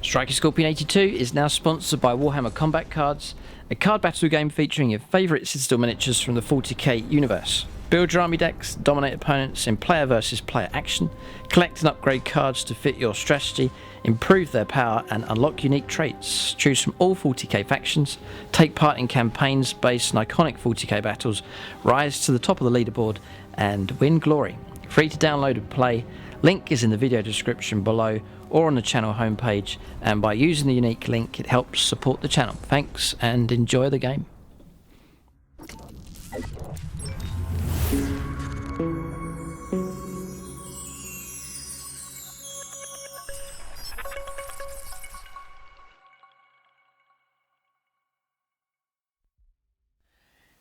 Striker Scorpion 82 is now sponsored by Warhammer Combat Cards, a card battle game featuring your favourite Citadel miniatures from the 40k universe. Build your army decks, dominate opponents in player versus player action, collect and upgrade cards to fit your strategy, improve their power and unlock unique traits. Choose from all 40k factions, take part in campaigns based on iconic 40k battles, rise to the top of the leaderboard and win glory. Free to download and play, link is in the video description below or on the channel homepage, and by using the unique link it helps support the channel. Thanks and enjoy the game.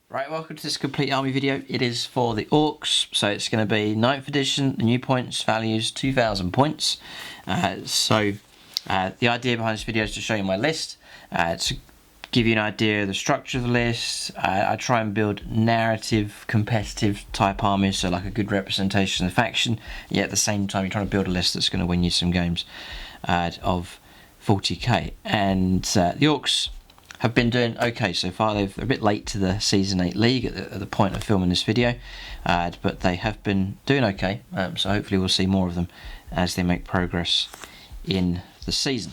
Right, welcome to this complete army video. It is for the Orcs, so it's going to be 9th edition, the new points values 2000 points. The idea behind this video is to show you my list, to give you an idea of the structure of the list. I try and build narrative, competitive type armies, so like a good representation of the faction, yet at the same time you're trying to build a list that's going to win you some games of 40k. And the Orcs have been doing okay so far. They're a bit late to the Season 8 League at the point of filming this video, but they have been doing okay, so hopefully we'll see more of them as they make progress in the season.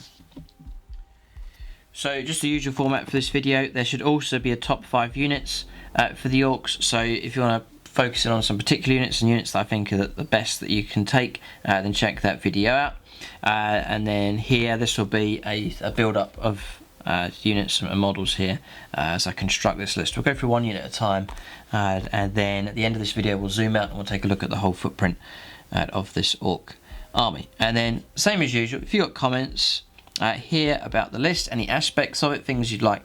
So just the usual format for this video. There should also be a top 5 units for the Orcs, so if you want to focus in on some particular units and units that I think are the best that you can take, then check that video out. And then here, this will be a build-up of units and models here as I construct this list. We'll go through one unit at a time, and then at the end of this video we'll zoom out and we'll take a look at the whole footprint of this Orc army. And then same as usual, if you've got comments here about the list, any aspects of it, things you'd like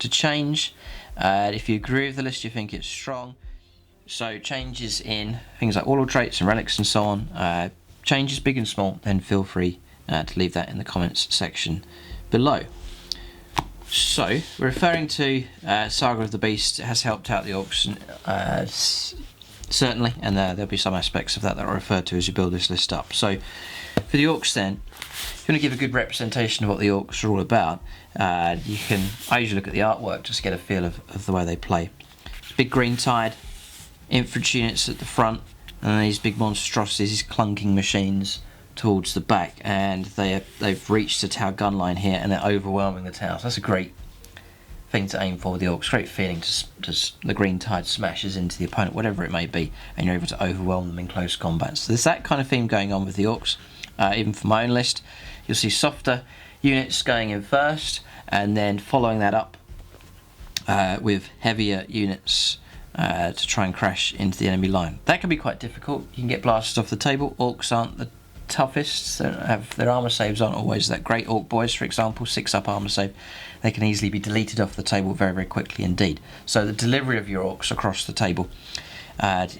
to change, if you agree with the list, you think it's strong, so changes in things like order traits and relics and so on, changes big and small, then feel free to leave that in the comments section below. So, we're referring to Saga of the Beast. It has helped out the Orcs, certainly, and there'll be some aspects of that are referred to as you build this list up. So, for the Orcs then, if you want to give a good representation of what the Orcs are all about, I usually look at the artwork just to get a feel of the way they play. Big green tide, infantry units at the front, and these big monstrosities, these clunking machines towards the back, and they've reached the tower gun line here and they're overwhelming the tower. So that's a great thing to aim for with the Orcs. Great feeling to the green tide smashes into the opponent, whatever it may be, and you're able to overwhelm them in close combat. So there's that kind of theme going on with the Orcs. Even for my own list, you'll see softer units going in first, and then following that up with heavier units to try and crash into the enemy line. That can be quite difficult. You can get blasted off the table. Orcs aren't the toughest. Their armor saves aren't always that great. Orc Boyz, for example, 6-up armor save, they can easily be deleted off the table very, very quickly indeed. So the delivery of your Orcs across the table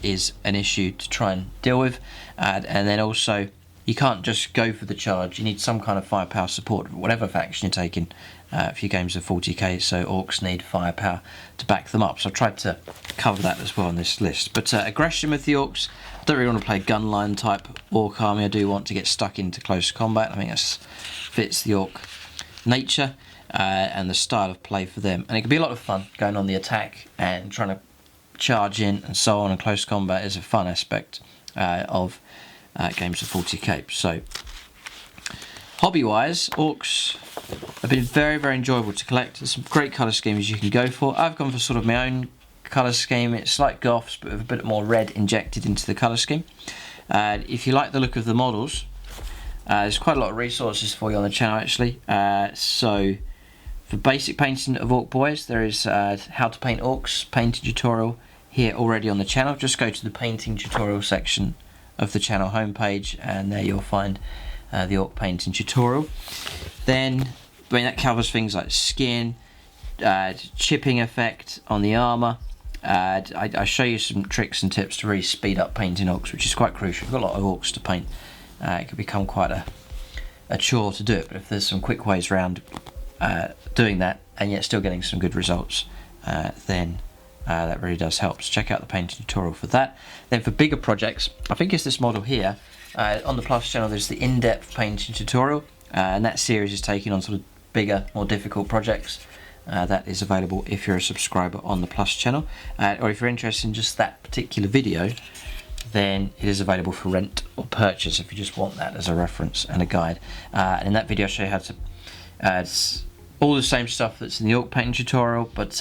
is an issue to try and deal with, and then also you can't just go for the charge. You need some kind of firepower support, whatever faction you're taking for your games of 40k, so Orcs need firepower to back them up. So I've tried to cover that as well on this list. But aggression with the Orcs, I don't really want to play a gunline type Orc army. I do want to get stuck into close combat. I think that fits the Orc nature and the style of play for them. And it can be a lot of fun going on the attack and trying to charge in and so on, and close combat is a fun aspect of games of 40k. So hobby-wise, Orcs have been very, very enjoyable to collect. There's some great colour schemes you can go for. I've gone for sort of my own colour scheme. It's like Goff's, but with a bit more red injected into the colour scheme. If you like the look of the models, there's quite a lot of resources for you on the channel actually. So for basic painting of Orc Boyz, there is how to paint Orcs painting tutorial here already on the channel. Just go to the painting tutorial section of the channel homepage, and there you'll find the Orc painting tutorial. Then, that covers things like skin, chipping effect on the armour. I show you some tricks and tips to really speed up painting Orcs, which is quite crucial. We've got a lot of Orcs to paint. It can become quite a chore to do it, but if there's some quick ways around doing that and yet still getting some good results, then that really does help. So check out the painting tutorial for that. Then for bigger projects, I think it's this model here. On the Plus channel there's the in-depth painting tutorial. and that series is taking on sort of bigger, more difficult projects. That is available if you're a subscriber on the Plus channel, or if you're interested in just that particular video, then it is available for rent or purchase if you just want that as a reference and a guide. And in that video I'll show you how to it's all the same stuff that's in the Orc painting tutorial, but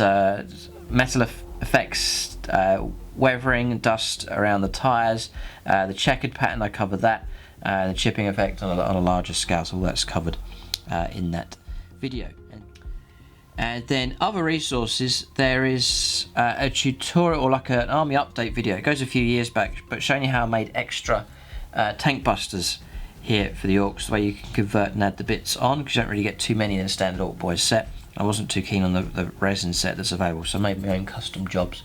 metal effects, weathering and dust around the tyres, the checkered pattern, I covered that, the chipping effect on a larger scale, so all that's covered in that video. And then other resources, there is a tutorial, or like an army update video. It goes a few years back, but showing you how I made extra Tankbustas here for the Orcs, the way you can convert and add the bits on, because you don't really get too many in a standard Orc Boyz set. I wasn't too keen on the resin set that's available, so I made my own custom jobs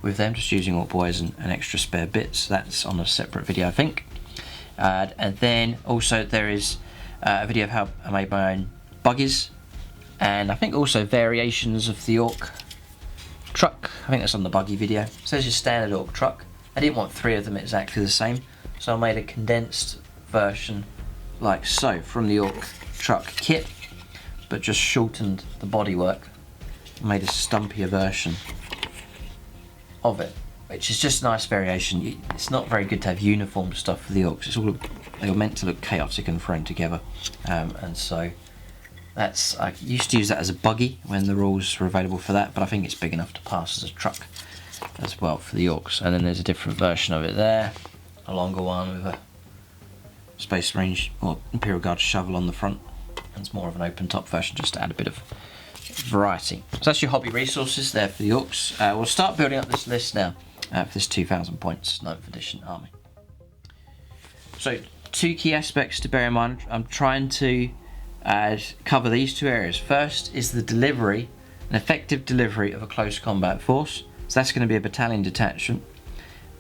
with them, just using Orc Boyz and extra spare bits. That's on a separate video, I think. And then also there is a video of how I made my own buggies, and I think also variations of the Orc truck. I think that's on the buggy video. So there's your standard Orc truck. I didn't want 3 of them exactly the same, so I made a condensed version like so from the Orc truck kit, but just shortened the bodywork, made a stumpier version of it, which is just a nice variation. It's not very good to have uniform stuff for the Orcs. It's all, they were meant to look chaotic and thrown together, and so that's, I used to use that as a buggy when the rules were available for that, but I think it's big enough to pass as a truck as well for the Orcs. And then there's a different version of it there, a longer one with a Space Range or Imperial Guard shovel on the front, and it's more of an open top version just to add a bit of variety. So that's your hobby resources there for the Orcs. We'll start building up this list now for this 2000 points 9th edition army. So 2 key aspects to bear in mind. I'm trying to cover these 2 areas. First is the delivery, an effective delivery of a close combat force. So that's going to be a battalion detachment.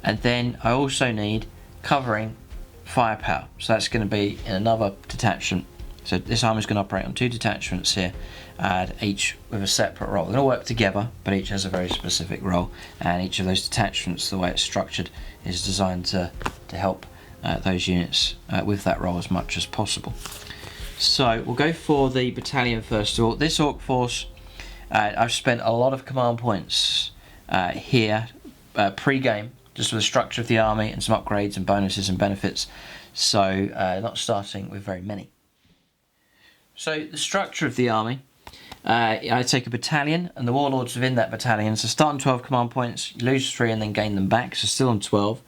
And then I also need covering firepower. So that's going to be in another detachment. So this army is going to operate on 2 detachments here, each with a separate role. They're going to work together, but each has a very specific role. And each of those detachments, the way it's structured, is designed to help those units with that role as much as possible. So we'll go for the battalion first of all. This Orc force, I've spent a lot of command points here pre-game, just with the structure of the army and some upgrades and bonuses and benefits. So not starting with very many. So the structure of the army, I take a battalion and the warlords within that battalion. So start on 12 command points, you lose 3 and then gain them back, so still on 12.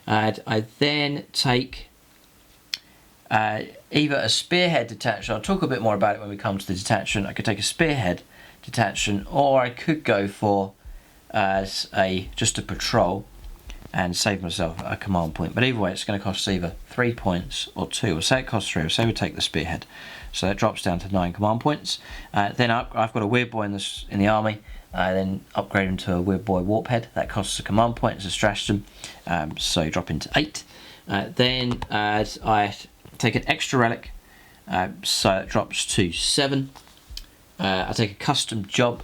I then take either a spearhead detachment. I'll talk a bit more about it when we come to the detachment. I could take a spearhead detachment, or I could go for just a patrol and save myself a command point. But either way, it's going to cost either 3 points or 2. We'll say it costs 3. We'll say we take the spearhead, so that drops down to 9 command points. Then I've got a Weirdboy in the army. I then upgrade him to a Weirdboy Warphead. That costs a command point as a stratagem, so you drop into 8. Then I take an extra relic, so it drops to 7. I take a custom job,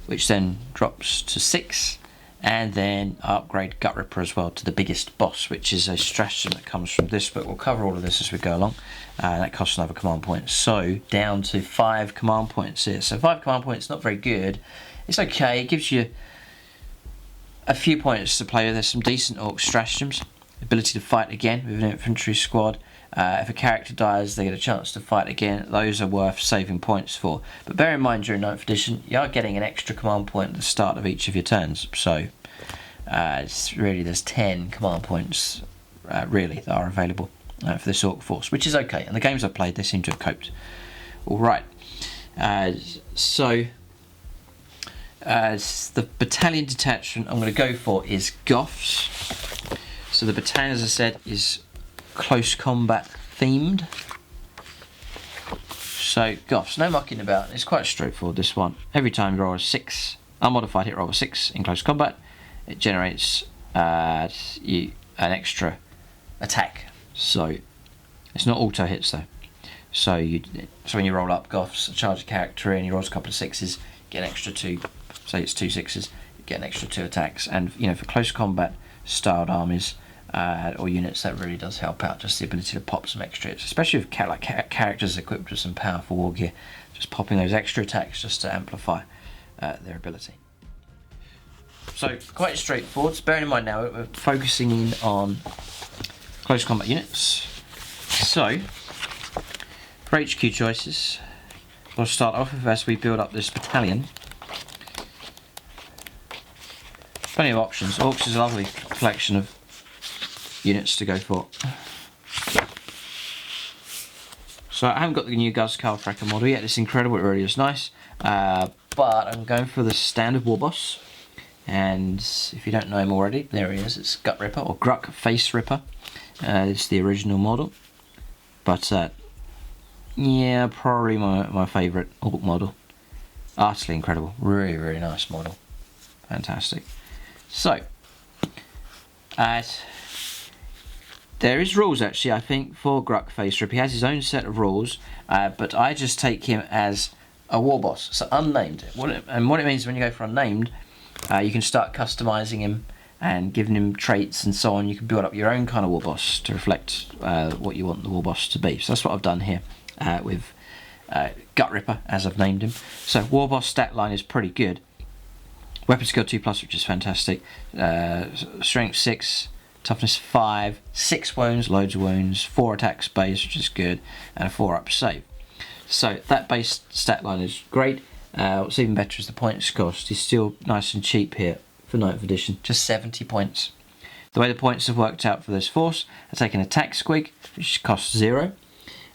which then drops to 6, and then I upgrade Gut Ripper as well to the biggest boss, which is a stratagem that comes from this, but we'll cover all of this as we go along. That costs another command point, so down to 5 command points here. So 5 command points, not very good. It's okay, it gives you a few points to play with. There's some decent Orc stratagems, ability to fight again with an infantry squad. If a character dies, they get a chance to fight again. Those are worth saving points for. But bear in mind, during 9th edition, you are getting an extra command point at the start of each of your turns. So there's 10 command points really that are available for this Orc force, which is okay. And the games I've played, they seem to have coped all right. The battalion detachment I'm going to go for is Goffs. So the battalion, as I said, is close combat themed. So Goffs, no mucking about. It's quite straightforward, this one. Every time you roll a 6, unmodified hit roll a 6 in close combat, it generates an extra attack. So it's not auto hits though. So when you roll up Goffs, charge a character in, he rolls a couple of 6s, get an extra 2. Say it's 2 6s, you get an extra 2 attacks. And you know, for close combat styled armies, or units, that really does help out. Just the ability to pop some extra hits, especially with characters equipped with some powerful war gear. Just popping those extra attacks just to amplify their ability. So quite straightforward. So bearing in mind now we're focusing in on close combat units. So for HQ choices, we'll start off with, as we build up this battalion, plenty of options. Orcs is a lovely collection of units to go for. So I haven't got the new Tactica Tracker model yet. It's incredible, it really is nice. But I'm going for the standard Warboss. And if you don't know him already, there he is. It's Gut Ripper, or Gruck Face Ripper. It's the original model. But yeah, probably my favourite Orc model. Utterly incredible. Really, really nice model. Fantastic. So, there is rules actually, I think, for Gruck Face Ripper. He has his own set of rules, but I just take him as a Warboss, so unnamed. What it means when you go for unnamed, you can start customizing him and giving him traits and so on. You can build up your own kind of Warboss to reflect what you want the Warboss to be. So that's what I've done here with Gut Ripper, as I've named him. So Warboss stat line is pretty good. Weapon skill 2+, which is fantastic. Strength 6, toughness 5, 6 wounds, loads of wounds, 4 attacks base, which is good, and a 4-up save. So that base stat line is great. What's even better is the points cost. He's still nice and cheap here for 9th edition, just 70 points. The way the points have worked out for this force, I take an attack squig, which costs 0.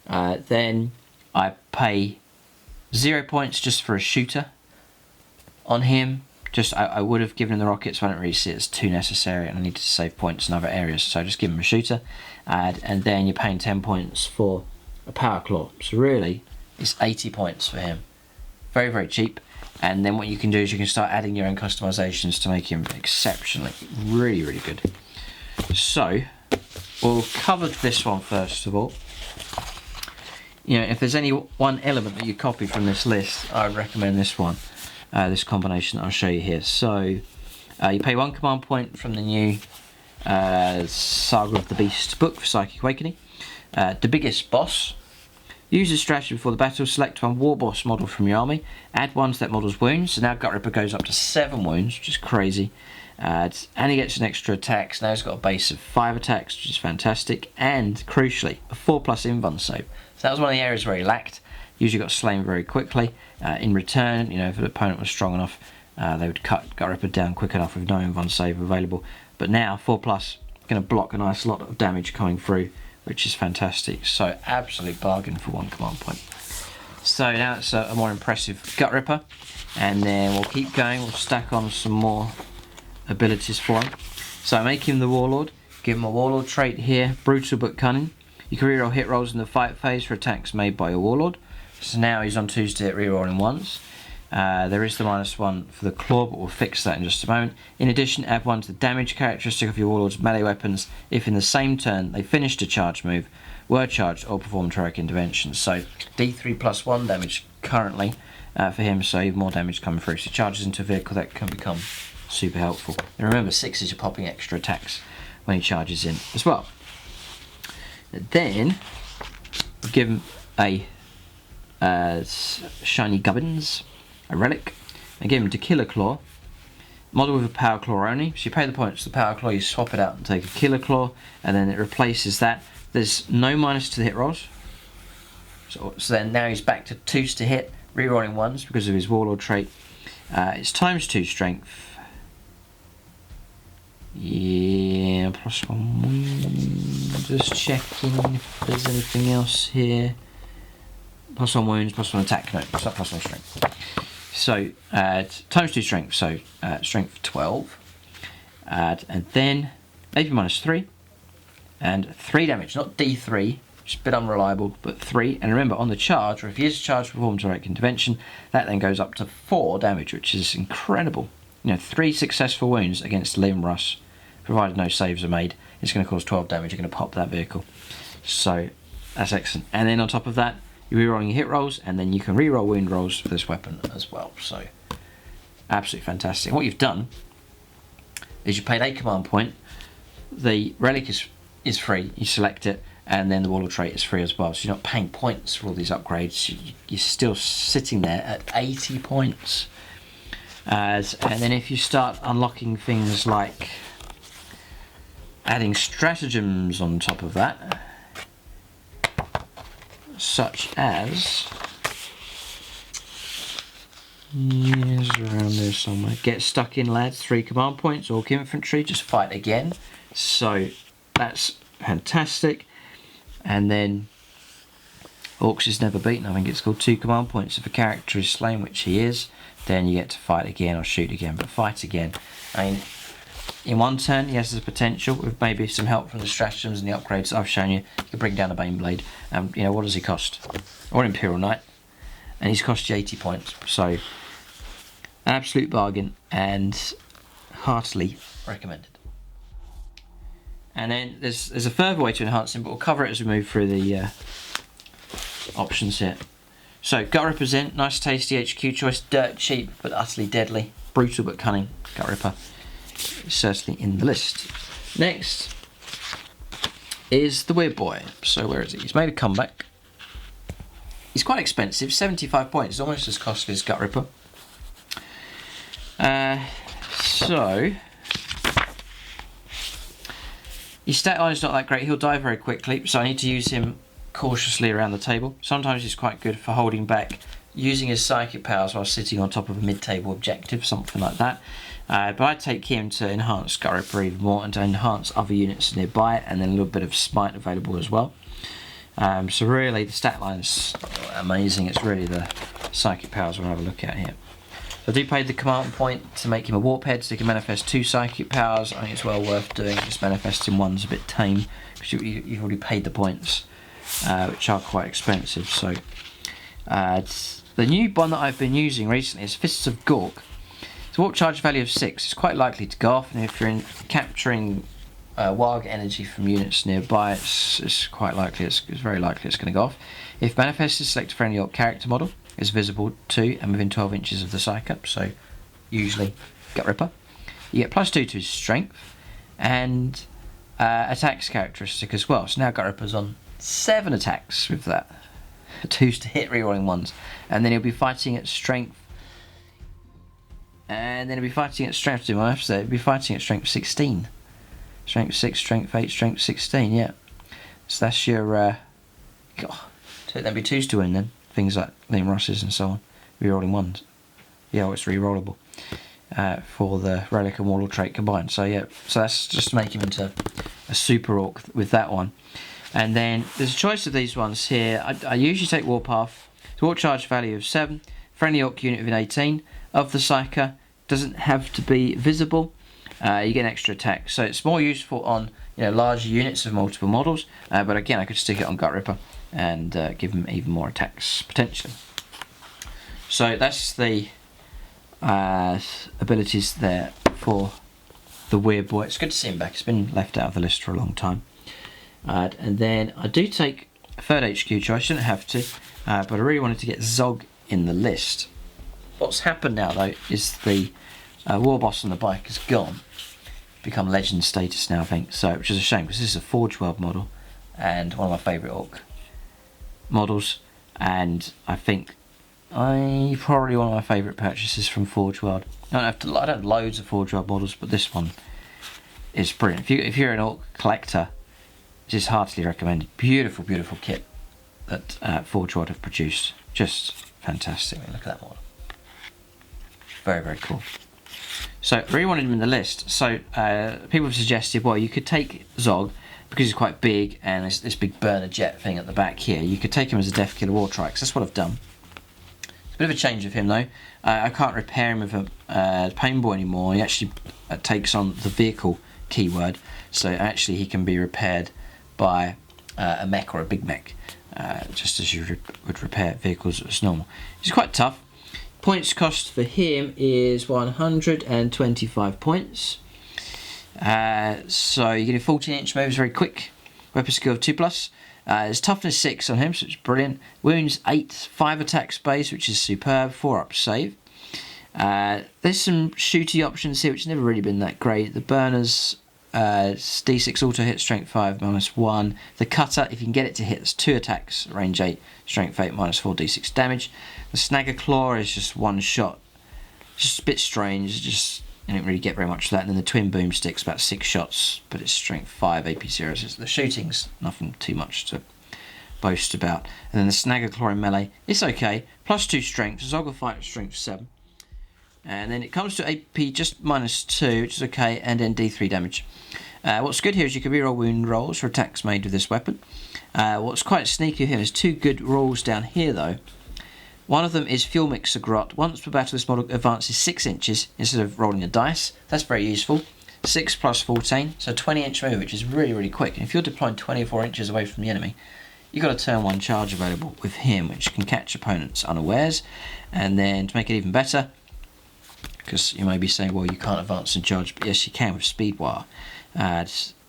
Then I pay 0 points just for a shooter on him. Just I would have given him the rockets, but I don't really see it as too necessary, and I need to save points in other areas, so I just give him a shooter. And then you're paying 10 points for a power claw. So really, it's 80 points for him. Very, very cheap. And then what you can do is you can start adding your own customizations to make him exceptionally, really, really good. So we'll cover this one first of all. You know, if there's any one element that you copy from this list, I would recommend this one. This combination that I'll show you here. So you pay 1 command point from the new Saga of the Beast book for Psychic Awakening. The biggest boss. Use a strategy before the battle, select one Warboss model from your army, add 1 to that model's wounds, so now Gut Ripper goes up to 7 wounds, which is crazy. And he gets an extra attack, so now he's got a base of 5 attacks, which is fantastic, and crucially, a 4+ invuln save. So that was one of the areas where he lacked. Usually got slain very quickly. In return, you know, if the opponent was strong enough, they would cut Gut Ripper down quick enough with no invuln save available. But now 4+, going to block a nice lot of damage coming through, which is fantastic. So absolute bargain for 1 command point. So now it's a more impressive Gut Ripper, and then we'll keep going. We'll stack on some more abilities for him. So I make him the Warlord. Give him a Warlord trait here, brutal but cunning. You can reroll hit rolls in the fight phase for attacks made by your Warlord. So now he's on 2s to hit rerolling 1s. There is the -1 for the claw, but we'll fix that in just a moment. In addition, add 1 to the damage characteristic of your Warlord's melee weapons if in the same turn they finished a charge move, were charged, or performed heroic interventions. So D3 +1 damage currently for him, so even more damage coming through. So he charges into a vehicle, that can become super helpful. And remember, 6 is you're popping extra attacks when he charges in as well. And then we'll give him a shiny Gubbins, a relic, and give him Killer Claw, model with a power claw only. So you pay the points to the power claw, you swap it out and take a Killer Claw, and then it replaces that. There's no minus to the hit rolls, so then now he's back to 2s to hit, rerolling 1s because of his Warlord trait. It's ×2 strength. Yeah, +1. Just checking if there's anything else here. +1 wounds, +1 attack. No, it's not +1 strength. So ×2 strength, so strength 12, and then AP -3, and 3 damage, not D3, which is a bit unreliable, but 3. And remember, on the charge, or if he is charged performed heroic intervention, that then goes up to 4 damage, which is incredible. You know, 3 successful wounds against Liam Russ, provided no saves are made. It's going to cause 12 damage. You're going to pop that vehicle. So that's excellent. And then on top of that, you're rerolling your hit rolls, and then you can reroll wound rolls for this weapon as well. So absolutely fantastic. What you've done is you paid a command point the relic is free. You select it, and then the wall of trait is free as well. So you're not paying points for all these upgrades. You're still sitting there at 80 points. And then if you start unlocking things like adding stratagems on top of that, such as, yes, around there somewhere, get stuck in lads, 3 command points, Orc infantry, just fight again. So that's fantastic. And then Orcs is never beaten. I think it's called 2 command points. If a character is slain, which he is, then you get to fight again or shoot again, but fight again. I mean, in one turn he has the potential, with maybe some help from the stratagems and the upgrades that I've shown you, you can bring down a Baneblade. You know, what does he cost? Or an Imperial Knight, and he's cost you 80 points. So an absolute bargain, and heartily recommended. And then there's a further way to enhance him, but we'll cover it as we move through the options here. So Gut Represent, nice tasty HQ choice, dirt cheap but utterly deadly, brutal but cunning. Gut Ripper is certainly in the list. Next is the Weirdboy. So where is he? He's made a comeback. He's quite expensive, 75 points, almost as costly as Gut Ripper. So his stat line is not that great. He'll die very quickly, so I need to use him cautiously around the table. Sometimes he's quite good for holding back, using his psychic powers while sitting on top of a mid-table objective, something like that. But I'd take him to enhance Gut Ripper even more, and to enhance other units nearby, and then a little bit of smite available as well. So really the stat line's amazing. It's really the psychic powers we'll have a look at here. So I do pay the command point to make him a warp head, so he can manifest 2 psychic powers. I think it's well worth doing. Just manifesting one's a bit tame, because you've already paid the points, which are quite expensive. So the new one that I've been using recently is Fists of Gork. It's a warp charge value of 6. It's quite likely to go off, and if you're capturing Warg energy from units nearby, it's quite likely, it's very likely it's going to go off. If manifested, select a friendly Orc character model. It's visible to and within 12 inches of the psych-up, so usually Gut Ripper. You get +2 to his strength, and attacks characteristic as well. So now Gut Ripper's on 7 attacks with that. 2s to hit, rerolling 1s. And then he'll be fighting at strength. And then he'll be fighting at strength, I have to say, he'll be fighting at strength 16. Strength 6, strength 8, strength 16, yeah. So that's your, that'd be 2s to win then. Things like Liam Ross's and so on. Rerolling 1s. Yeah, well, it's rerollable. For the Relic and Wall of Trait combined. So yeah, so that's just to make him into a super Orc with that one. And then there's a choice of these ones here. I usually take Warpath. It's warp charge value of 7. Friendly Orc unit within 18 of the Psyker. Doesn't have to be visible. You get an extra attack. So it's more useful on larger units of multiple models. But again, I could stick it on Gut Ripper and give him even more attacks potentially. So that's the abilities there for the Weirdboy. It's good to see him back. It's been left out of the list for a long time. And then I do take a third HQ choice. I shouldn't have to, but I really wanted to get Zog in the list. What's happened now though is the Warboss on the bike has gone, become legend status now I think. So which is a shame, because this is a Forge World model and one of my favourite Orc models, and I think probably one of my favourite purchases from Forge World. I don't have loads of Forge World models, but this one is brilliant. If you're an Orc collector, this is heartily recommended. Beautiful, beautiful kit that Forge World have produced. Just fantastic. I mean, look at that model. Very, very cool. So I really wanted him in the list. So people have suggested, well, you could take Zog, because he's quite big and there's this big burner jet thing at the back here. You could take him as a Deffkilla Wartrike. So that's what I've done. It's a bit of a change of him though. I can't repair him with a Painboy anymore. He actually takes on the vehicle keyword. So actually he can be repaired by a mech or a big mech. Just as you would repair vehicles as normal. He's quite tough. Points cost for him is 125 points. So you get a 14-inch moves very quick. Weapon skill of 2+. There's toughness 6 on him, so it's brilliant. Wounds 8, 5 attack space, which is superb. 4-up save. There's some shooty options here, which have never really been that great. The burners It's D6 auto hit, strength 5, -1. The cutter, if you can get it to hit, it's 2 attacks, range 8, strength 8, -4 D6 damage. The snagger claw is just 1 shot. It's just a bit strange, just you don't really get very much of that. And then the twin boomstick's about 6 shots, but it's strength 5, AP 0. So the shooting's nothing too much to boast about. And then the snagger claw in melee, it's okay. +2 strength, Zoggle fighter strength 7. And then it comes to AP just -2, which is okay, and then D3 damage. What's good here is you can reroll wound rolls for attacks made with this weapon. What's quite sneaky here is 2 good rolls down here though. One of them is Fuel Mixer Grot. Once per battle, this model advances 6 inches instead of rolling a dice. That's very useful. 6 + 14, so 20-inch move, which is really, really quick. And if you're deploying 24 inches away from the enemy, you've got a turn 1 charge available with him, which can catch opponents unawares. And then to make it even better, because you may be saying, well, you can't advance and charge, but yes, you can with Speed Wire.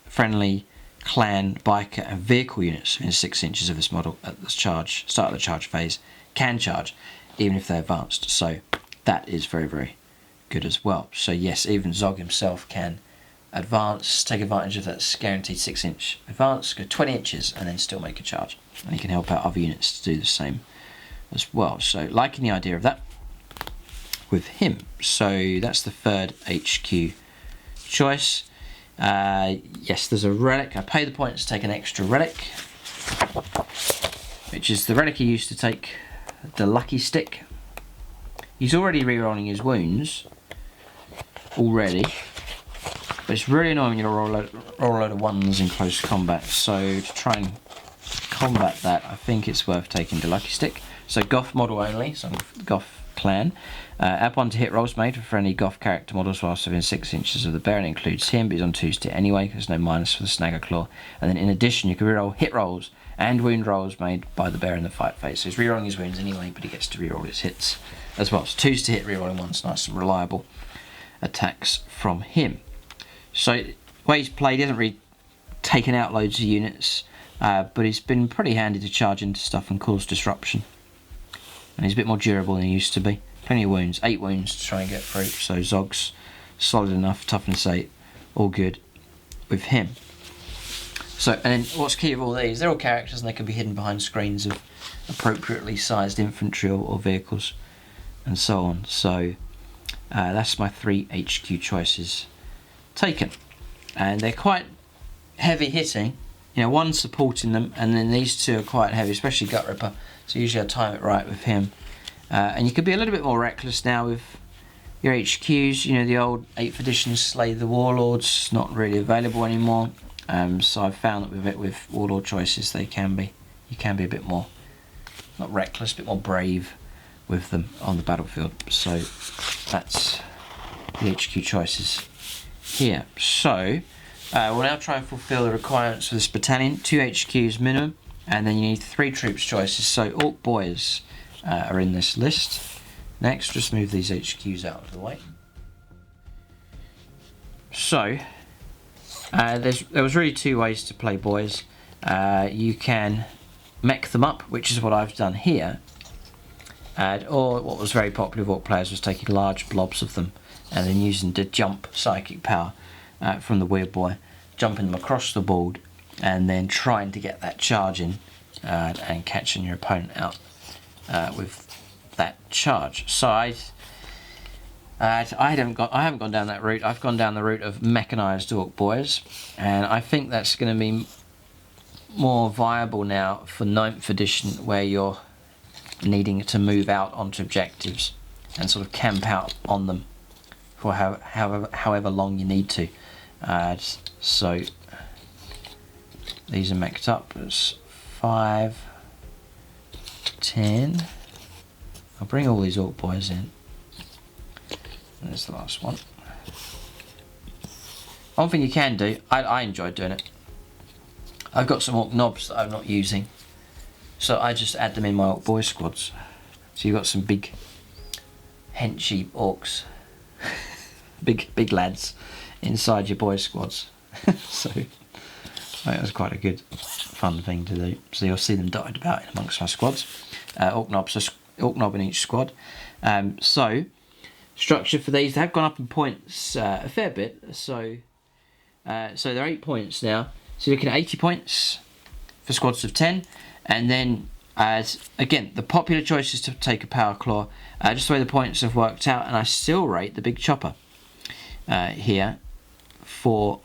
Friendly, clan, biker, and vehicle units in 6 inches of this model at the start of the charge phase can charge, even if they're advanced. So that is very, very good as well. So yes, even Zog himself can advance, take advantage of that guaranteed 6-inch advance, go 20 inches, and then still make a charge. And he can help out other units to do the same as well. So liking the idea of that with him. So that's the 3rd HQ choice. Yes, there's a relic. I pay the points to take an extra relic, which is the relic he used to take, the lucky stick. He's already rerolling his wounds already, but it's really annoying when you roll a load of 1s in close combat. So to try and combat that, I think it's worth taking the lucky stick. So Goff model only, so Goff clan. Add 1 to hit rolls made for any Goff character models whilst within 6 inches of the bear, and includes him, but he's on 2s to hit anyway. There's no minus for the snagger claw. And then in addition, you can reroll hit rolls and wound rolls made by the bear in the fight phase. So he's rerolling his wounds anyway, but he gets to reroll his hits as well. So 2s to hit, rerolling 1s, nice and reliable attacks from him. So the way he's played, he hasn't really taken out loads of units, but he's been pretty handy to charge into stuff and cause disruption. And he's a bit more durable than he used to be. Plenty of wounds, 8 wounds to try and get through. So Zog's solid enough, toughness 8, all good with him. So, and then what's key of all these, they're all characters and they can be hidden behind screens of appropriately sized infantry or vehicles and so on. So that's my 3 HQ choices taken. And they're quite heavy hitting. You know, 1 supporting them, and then these 2 are quite heavy, especially Gut Ripper. So usually I time it right with him. And you could be a little bit more reckless now with your HQs. You know, the old 8th edition Slay the Warlords, not really available anymore. So I've found that with Warlord choices, you can be a bit more, not reckless, a bit more brave with them on the battlefield. So that's the HQ choices here. So we'll now try and fulfill the requirements for this battalion. 2 HQs minimum, and then you need 3 troops choices. So Orc Boyz are in this list. Next, just move these HQs out of the way. So there was really 2 ways to play boys. You can mech them up, which is what I've done here, or what was very popular with Orc players was taking large blobs of them and then using the jump psychic power from the Weirdboy, jumping them across the board and then trying to get that charge in and catching your opponent out with that charge. So I haven't gone down that route. I've gone down the route of mechanised Orc Boyz, and I think that's going to be more viable now for 9th edition, where you're needing to move out onto objectives and sort of camp out on them for however long you need to. So these are mech'd up as 5, 10. I'll bring all these Orc Boyz in. There's the last one. One thing you can do, I enjoy doing it. I've got some Orc knobs that I'm not using, so I just add them in my Orc Boy squads. So you've got some big henchy orcs, big lads inside your boy squads. So I think that's quite a good, fun thing to do. So you'll see them dotted about in amongst my squads. Orc knob in each squad. So structure for these, they have gone up in points a fair bit. So So they're 8 points now. So you're looking at 80 points for squads of 10. And then, again, the popular choice is to take a Power Claw. Just the way the points have worked out. And I still rate the Big Chopper here for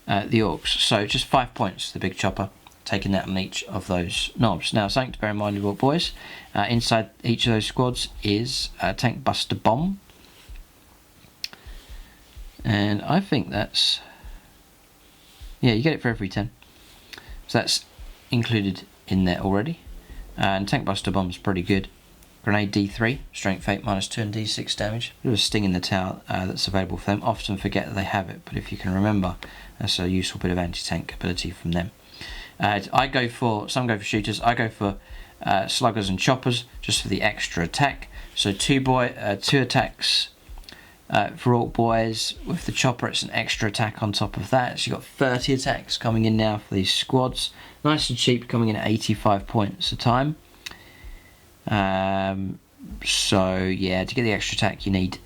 the Orcs. So just 5 points, the Big Chopper. Taking that on each of those knobs. Now, something to bear in mind, Orc Boys. Inside each of those squads is a Tankbusta bomb. And I think that's... yeah, you get it for every 10. So that's included in there already. And Tankbusta bomb's pretty good. Grenade D3, strength 8, -2 and D6 damage. There's a sting in the tail that's available for them. Often forget that they have it, but if you can remember, that's a useful bit of anti-tank ability from them. Some go for shooters, I go for sluggers and choppers, just for the extra attack. So 2 attacks for Orc Boys. With the chopper, it's an extra attack on top of that. So you've got 30 attacks coming in now for these squads. Nice and cheap, coming in at 85 points a time. So yeah, to get the extra attack you need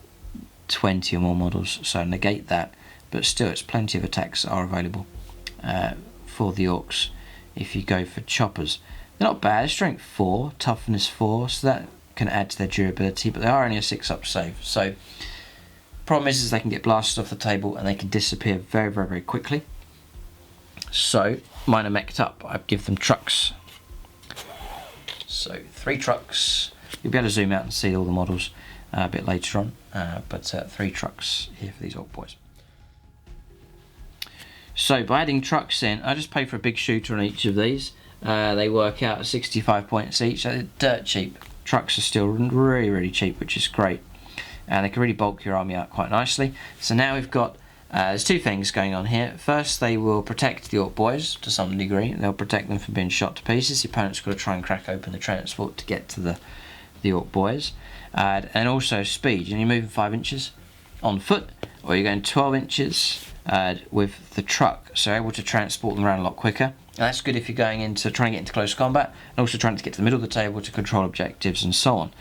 20 or more models, so negate that, but still it's plenty of attacks that are available for the Orcs if you go for choppers. They're not bad, strength 4, toughness 4, so that can add to their durability, but they are only a 6-up save. So problem is they can get blasted off the table and they can disappear very, very, very quickly. So mine are mech'd up. I give them Trukks. So 3 Trukks. You'll be able to zoom out and see all the models a bit later on, but 3 Trukks here for these Orc Boys. So by adding Trukks in, I just pay for a big shooter on each of these. They work out at 65 points each. They're dirt cheap. Trukks are still really, really cheap, which is great. And they can really bulk your army out quite nicely. So now we've got, there's 2 things going on here. First, they will protect the Orc Boys to some degree. They'll protect them from being shot to pieces. The opponent's got to try and crack open the transport to get to the Orc Boys. And also speed. You're moving 5 inches on foot, or you're going 12 inches with the truck, so able to transport them around a lot quicker. And that's good if you're going into trying to get into close combat, and also trying to get to the middle of the table to control objectives and so on.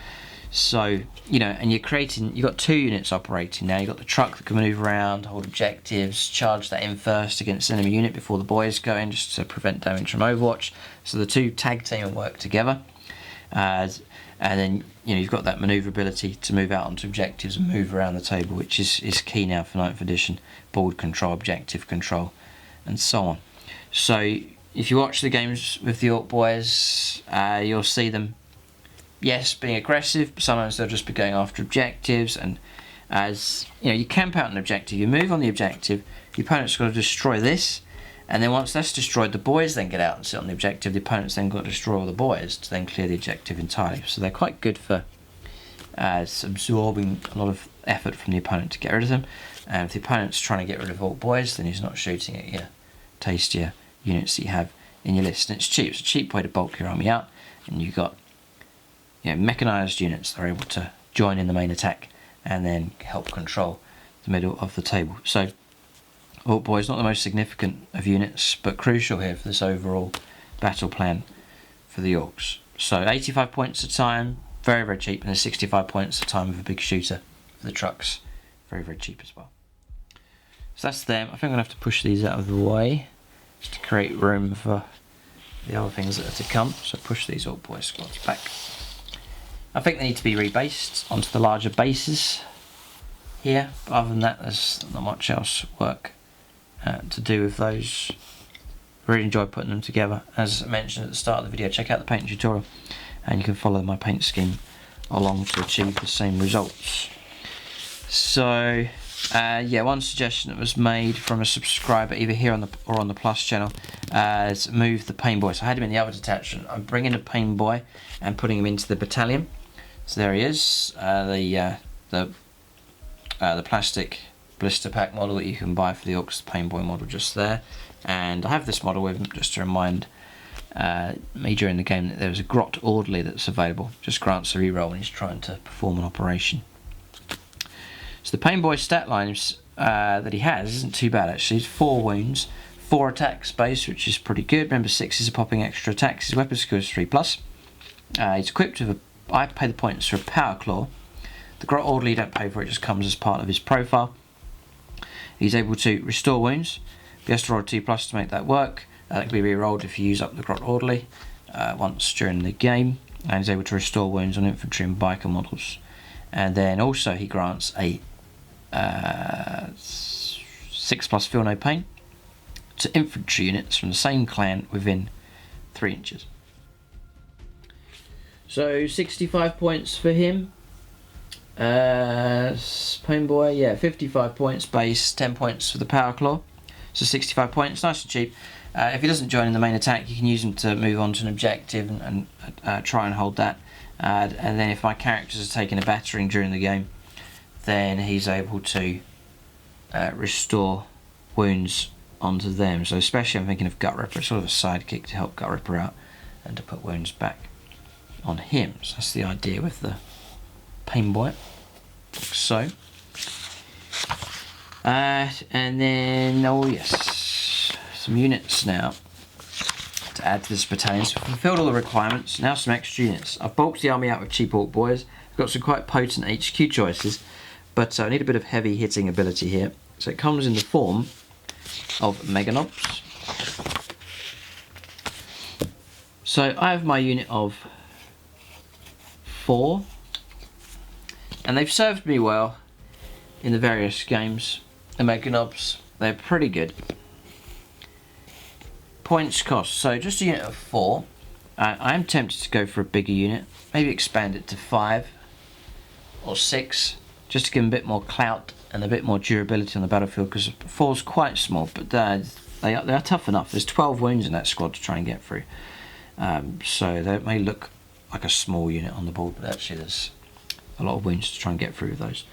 So, you know, and you've got 2 units operating now. You've got the truck that can move around, hold objectives, charge that in first against the enemy unit before the boys go in, just to prevent damage from Overwatch. So the 2 tag team and work together. And then, you know, you've got that manoeuvrability to move out onto objectives and move around the table, which is key now for 9th edition. Board control, objective control, and so on. So if you watch the games with the Orc Boys, you'll see them, yes, being aggressive, but sometimes they'll just be going after objectives. And as you know, you camp out an objective, you move on the objective, the opponent's got to destroy this, and then once that's destroyed, the boys then get out and sit on the objective. The opponent's then got to destroy all the boys to then clear the objective entirely. So they're quite good for absorbing a lot of effort from the opponent to get rid of them. And if the opponent's trying to get rid of Orc Boys, then he's not shooting at your tastier units that you have in your list. And it's cheap. It's a cheap way to bulk your army out. And you've got, you know, mechanised units that are able to join in the main attack and then help control the middle of the table. So Orc Boy is not the most significant of units, but crucial here for this overall battle plan for the Orcs. So 85 points a time, very, very cheap, and then 65 points a time with a big shooter for the Trukks. Very, very cheap as well. So that's them. I think I'm going to have to push these out of the way just to create room for the other things that are to come. So push these Orc Boy squads back. I think they need to be rebased onto the larger bases here, but other than that, there's not much else work to do with those. Really enjoy putting them together. As I mentioned at the start of the video, check out the paint tutorial and you can follow my paint scheme along to achieve the same results. So yeah, one suggestion that was made from a subscriber either here on the or on the Plus channel is move the Painboy. So I had him in the other detachment. I'm bringing a Painboy and putting him into the battalion. So there he is, the plastic blister pack model that you can buy for the Orcs, the Painboy model just there. And I have this model with him just to remind me during the game that there was a Grot Orderly that's available. Just grants a reroll when he's trying to perform an operation. So the Painboy stat lines that he has isn't too bad actually. It's 4 wounds, 4 attack space, which is pretty good. Remember 6 is a popping extra attacks. His weapon skill is 3+. He's equipped with I pay the points for a Power Claw. The Grot Orderly you don't pay for, it just comes as part of his profile. He's able to restore wounds. He has to roll a 2+ to make that work. That can be re-rolled if you use up the Grot Orderly once during the game. And he's able to restore wounds on infantry and biker models. And then also he grants a 6+ Feel No Pain to infantry units from the same clan within 3 inches. So 65 points for him. Painboy, yeah, 55 points base, 10 points for the Power Claw. So 65 points, nice and cheap. If he doesn't join in the main attack, you can use him to move on to an objective and try and hold that. And then if my characters are taking a battering during the game, then he's able to restore wounds onto them. So especially I'm thinking of Gut Ripper, sort of a sidekick to help Gut Ripper out and to put wounds back on him. So that's the idea with the Painboy. So, and then, oh yes, some units now to add to this battalion. So we've fulfilled all the requirements, now some extra units. I've bulked the army out with cheap Orc Boys. I've got some quite potent HQ choices, but I need a bit of heavy hitting ability here. So it comes in the form of Meganobz. So I have my unit of 4, and they've served me well in the various games. The Meganobz, they're pretty good. Points cost, so just a unit of 4. I am tempted to go for a bigger unit, maybe expand it to 5 or 6, just to give them a bit more clout and a bit more durability on the battlefield, because 4 is quite small, but they are tough enough. There's 12 wounds in that squad to try and get through, so they may look like a small unit on the board, but actually there's a lot of wounds to try and get through with those.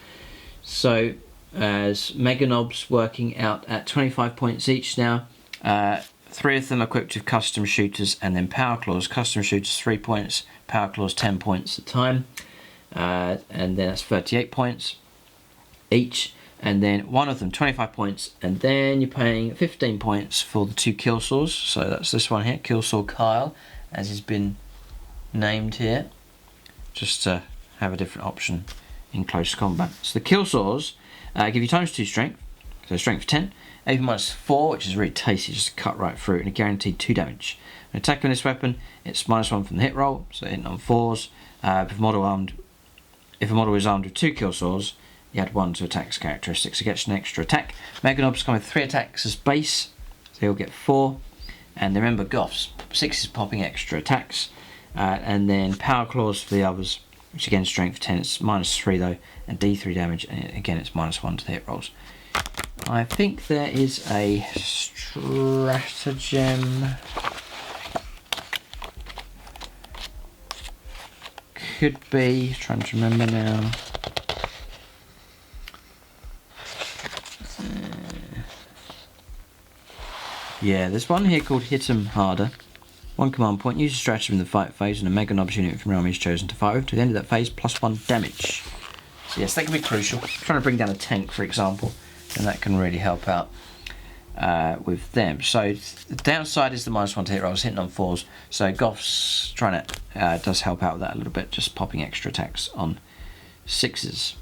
So as Meganobz working out at 25 points each now. 3 of them equipped with custom shooters and then power claws. Custom shooters 3 points, power claws 10 points a time, and then that's 38 points each. And then one of them 25 points, and then you're paying 15 points for the 2 kill saws. So that's this one here, Kill Saw Kyle, as he's been named here, just to have a different option in close combat. So the kill saws give you ×2 strength, so strength 10, AP -4, which is really tasty, just cut right through, and a guaranteed 2 damage. When attacking this weapon, it's -1 from the hit roll, so hitting on 4s. If a model is armed with 2 kill saws, you add 1 to attack's characteristics, it gets an extra attack. Meganobz come with 3 attacks as base, so he'll get 4. And remember, Goff's 6 is popping extra attacks, and then power claws for the others, which again strength 10, it's -3 though, and D3 damage, and again it's -1 to the hit rolls. I think there is a stratagem. Could be, trying to remember now. Yeah, there's one here called Hit 'em Harder. 1 command point, use a stratagem in the fight phase, and a Meganobz unit from your army is chosen to fight with. To the end of that phase, +1 damage. So yes, that can be crucial. Trying to bring down a tank, for example, and that can really help out with them. So the downside is the -1 to hit rolls, hitting on 4s. So Goff's trying to does help out with that a little bit, just popping extra attacks on 6s.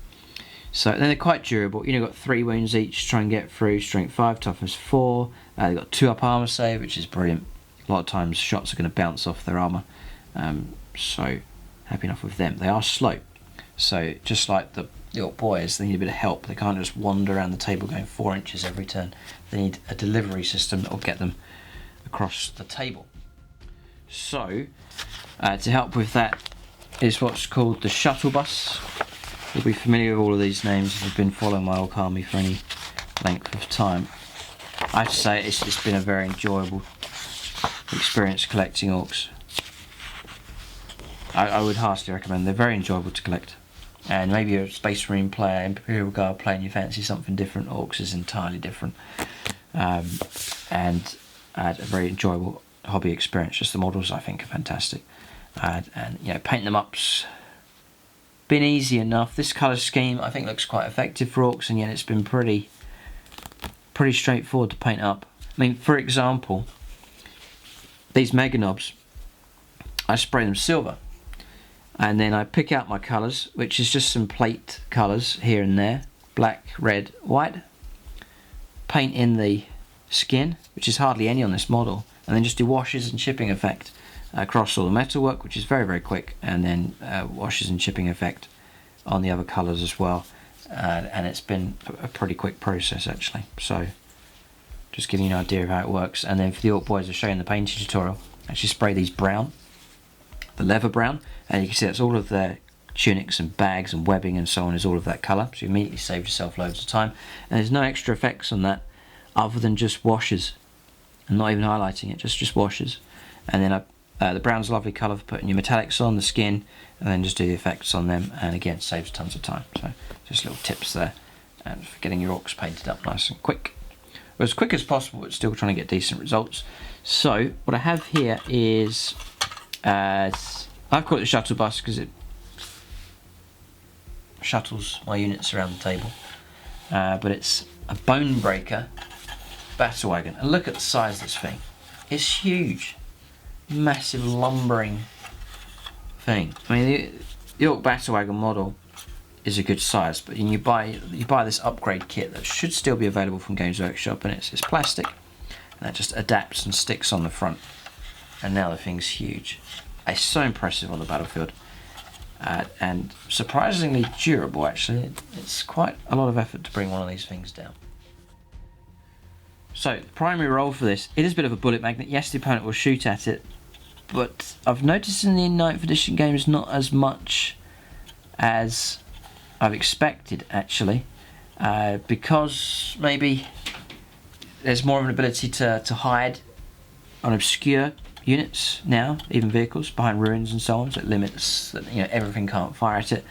So then they're quite durable. You know, got 3 wounds each, try and get through. Strength 5, toughness 4. They've got 2 up armor save, which is brilliant. A lot of times shots are going to bounce off their armor, so happy enough with them. They are slow, so just like the Orc Boyz, they need a bit of help. They can't just wander around the table going 4 inches every turn. They need a delivery system that will get them across the table. So to help with that is what's called the shuttle bus. You'll be familiar with all of these names if you've been following my Orc army for any length of time. I have to say it's been a very enjoyable experience collecting Orcs. I would heartily recommend. They're very enjoyable to collect, and maybe you're a Space Marine player, Imperial Guard player, and you fancy something different. Orcs is entirely different, and a very enjoyable hobby experience. Just the models I think are fantastic, and you know, painting them up's been easy enough. This colour scheme I think looks quite effective for Orcs, and yet it's been pretty straightforward to paint up. I mean, for example, these Meganobz, I spray them silver, and then I pick out my colours, which is just some plate colours here and there, black, red, white, paint in the skin, which is hardly any on this model, and then just do washes and chipping effect across all the metalwork, which is very, very quick, and then washes and chipping effect on the other colours as well. And it's been a pretty quick process actually, so just giving you an idea of how it works. And then for the Orc Boyz, I'll show you in the painting tutorial, actually spray these brown, the leather brown, and you can see that's all of their tunics and bags and webbing and so on is all of that colour, so you immediately save yourself loads of time, and there's no extra effects on that other than just washes, and not even highlighting it, just washes. And then the brown's a lovely colour for putting your metallics on the skin, and then just do the effects on them, and again saves tons of time. So just little tips there, and for getting your orcs painted up nice and quick, or as quick as possible, but still trying to get decent results. So what I have here is I've called it the shuttle bus because it shuttles my units around the table, but it's a bone breaker Battlewagon, and look at the size of this thing. It's huge, massive lumbering thing. I mean, the Orc Battlewagon model is a good size, but you buy this upgrade kit that should still be available from Games Workshop, and it's plastic, and that just adapts and sticks on the front, and now the thing's huge. It's so impressive on the battlefield, and surprisingly durable actually. It's quite a lot of effort to bring one of these things down. So the primary role for this, it is a bit of a bullet magnet. Yes, the opponent will shoot at it, but I've noticed in the 9th edition games not as much as I've expected actually, because maybe there's more of an ability to hide on obscure units now, even vehicles behind ruins and so on, so it limits that, you know, everything can't fire at it.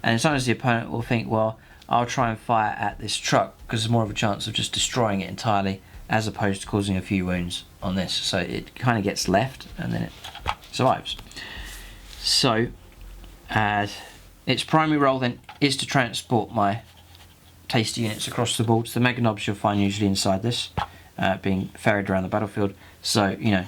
And sometimes the opponent will think, well, I'll try and fire at this truck because there's more of a chance of just destroying it entirely as opposed to causing a few wounds on this, so it kind of gets left and then it survives. So its primary role then is to transport my tasty units across the board. So the Meganobz you'll find usually inside this, being ferried around the battlefield. So, you know,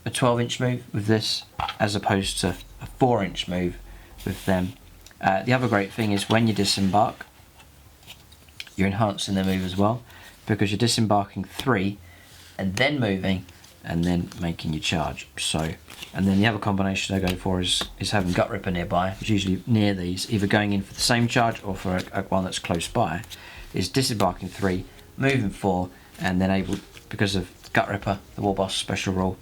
a 12-inch move with this as opposed to a 4-inch move with them. The other great thing is when you disembark, you're enhancing their move as well, because you're disembarking 3 and then moving and then making your charge. So, and then the other combination I go for is having Gut Ripper nearby, which is usually near these, either going in for the same charge or for a one that's close by, is disembarking 3, moving 4, and then able, because of Gut Ripper, the Warboss special rule,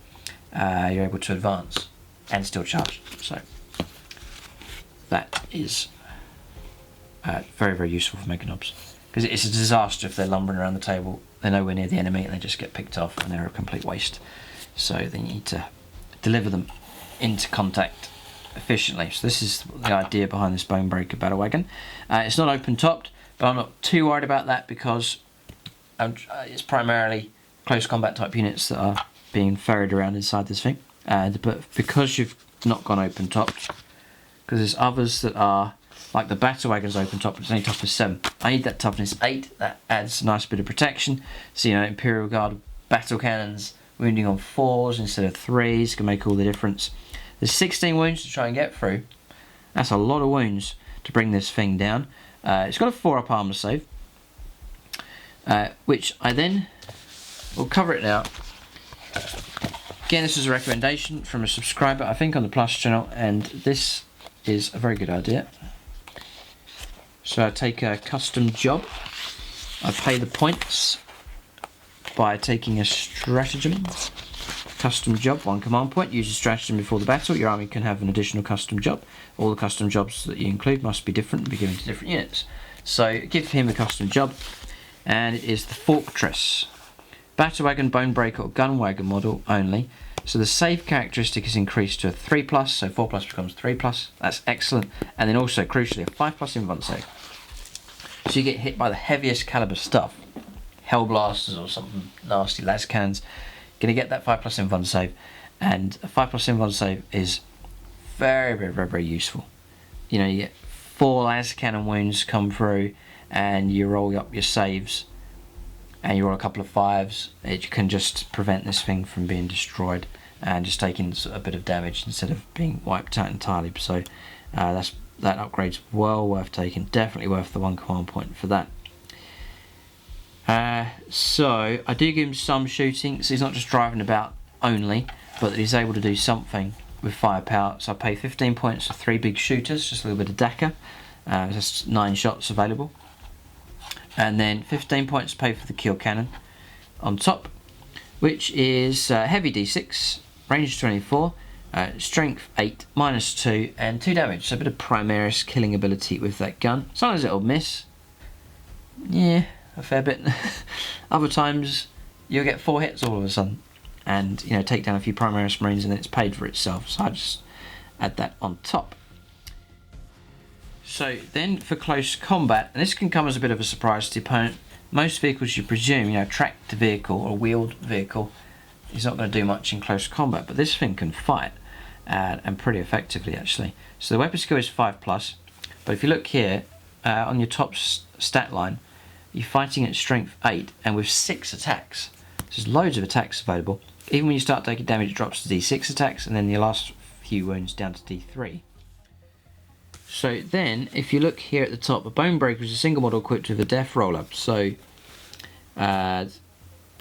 you're able to advance and still charge. So that is very, very useful for Meganobz, because it's a disaster if they're lumbering around the table, they're nowhere near the enemy and they just get picked off and they're a complete waste. So they need to deliver them into contact efficiently. So this is the idea behind this Bone Breaker Battlewagon. It's not open topped, but I'm not too worried about that because it's primarily close combat type units that are being ferried around inside this thing. But because you've not gone open topped, because there's others that are, like the Battlewagon's open top, it's only toughness 7. I need that toughness 8, that adds a nice bit of protection. So, you know, Imperial Guard battle cannons wounding on 4s instead of 3s can make all the difference. There's 16 wounds to try and get through. That's a lot of wounds to bring this thing down. It's got a 4-up armor save, which I then will cover it now. Again, this is a recommendation from a subscriber, I think, on the Plus channel, and this is a very good idea. So I take a custom job, I pay the points by taking a stratagem, custom job, 1 command point, use a stratagem before the battle, your army can have an additional custom job. All the custom jobs that you include must be different and be given to different units. So give him a custom job, and it is the Fortress Battlewagon, Bone Breaker or Gunwagon model only. So the save characteristic is increased to a 3+, so 4+ becomes 3+, that's excellent. And then also, crucially, a 5+ invuln save. So you get hit by the heaviest caliber stuff, Hellblasters or something nasty, las cannons, gonna get that 5+ invuln save. And a 5+ invuln save is very, very, very, very useful. You know, you get 4 las cannon wounds come through and you roll up your saves and you roll a couple of 5s, it can just prevent this thing from being destroyed and just taking a bit of damage instead of being wiped out entirely. So that upgrade's well worth taking, definitely worth the 1 command point for that. So I do give him some shooting, so he's not just driving about only, but that he's able to do something with firepower. So I pay 15 points for 3 big shooters, just a little bit of Dakka. That's 9 shots available. And then 15 points to pay for the kill cannon on top, which is heavy d6, range 24, strength 8, -2, and 2 damage. So a bit of Primaris killing ability with that gun. Sometimes it'll miss. Yeah, a fair bit. Other times you'll get 4 hits all of a sudden, and you know, take down a few Primaris Marines, and then it's paid for itself. So I just add that on top. So then for close combat, and this can come as a bit of a surprise to the opponent. Most vehicles, you presume, you know, tracked vehicle or wheeled vehicle is not going to do much in close combat, but this thing can fight, and pretty effectively actually. So the weapon skill is 5+, but if you look here on your top stat line, you're fighting at strength 8 and with 6 attacks. So there's loads of attacks available. Even when you start taking damage, it drops to D6 attacks, and then your last few wounds down to D3. So then, if you look here at the top, a Bone Breaker is a single model equipped with a Death Roller. So you have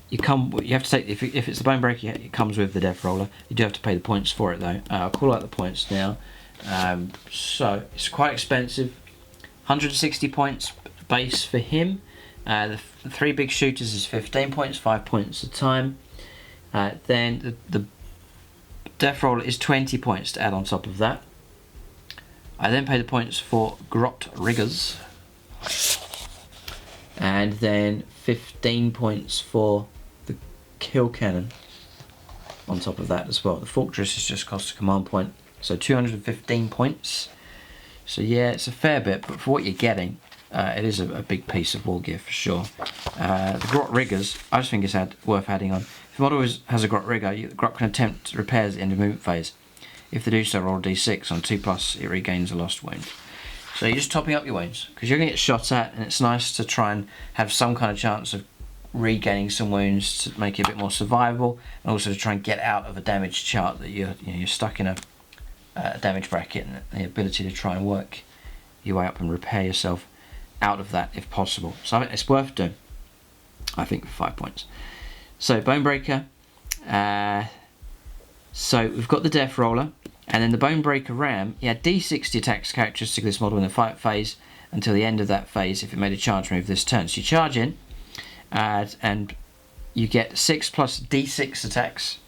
to take, if it's the Bone Breaker, it comes with the Death Roller. You do have to pay the points for it though. I'll call out the points now. So it's quite expensive. 160 points base for him. The 3 big shooters is 15 points, 5 points a time. Then the Death Roller is 20 points to add on top of that. I then pay the points for Grot Riggers, and then 15 points for the Kill Cannon on top of that as well. The Fortress is just cost a command point, so 215 points. So yeah, it's a fair bit, but for what you're getting, it is a big piece of war gear for sure. The Grot Riggers, I just think it's worth adding on. If a model has a Grot Rigger, the Grot can attempt repairs in the movement phase. If they do so, roll a d6. On 2+, it regains a lost wound. So you're just topping up your wounds, because you're going to get shot at, and it's nice to try and have some kind of chance of regaining some wounds to make it a bit more survivable, and also to try and get out of a damage chart that you're stuck in a damage bracket, and the ability to try and work your way up and repair yourself out of that if possible. So I think it's worth doing, I think, for 5 points. So Bonebreaker. So we've got the Death Roller, and then the Bonebreaker Ram. He had D60 attacks characteristic of this model in the fight phase until the end of that phase if it made a charge move this turn. So you charge in, and you get 6 plus D6 attacks,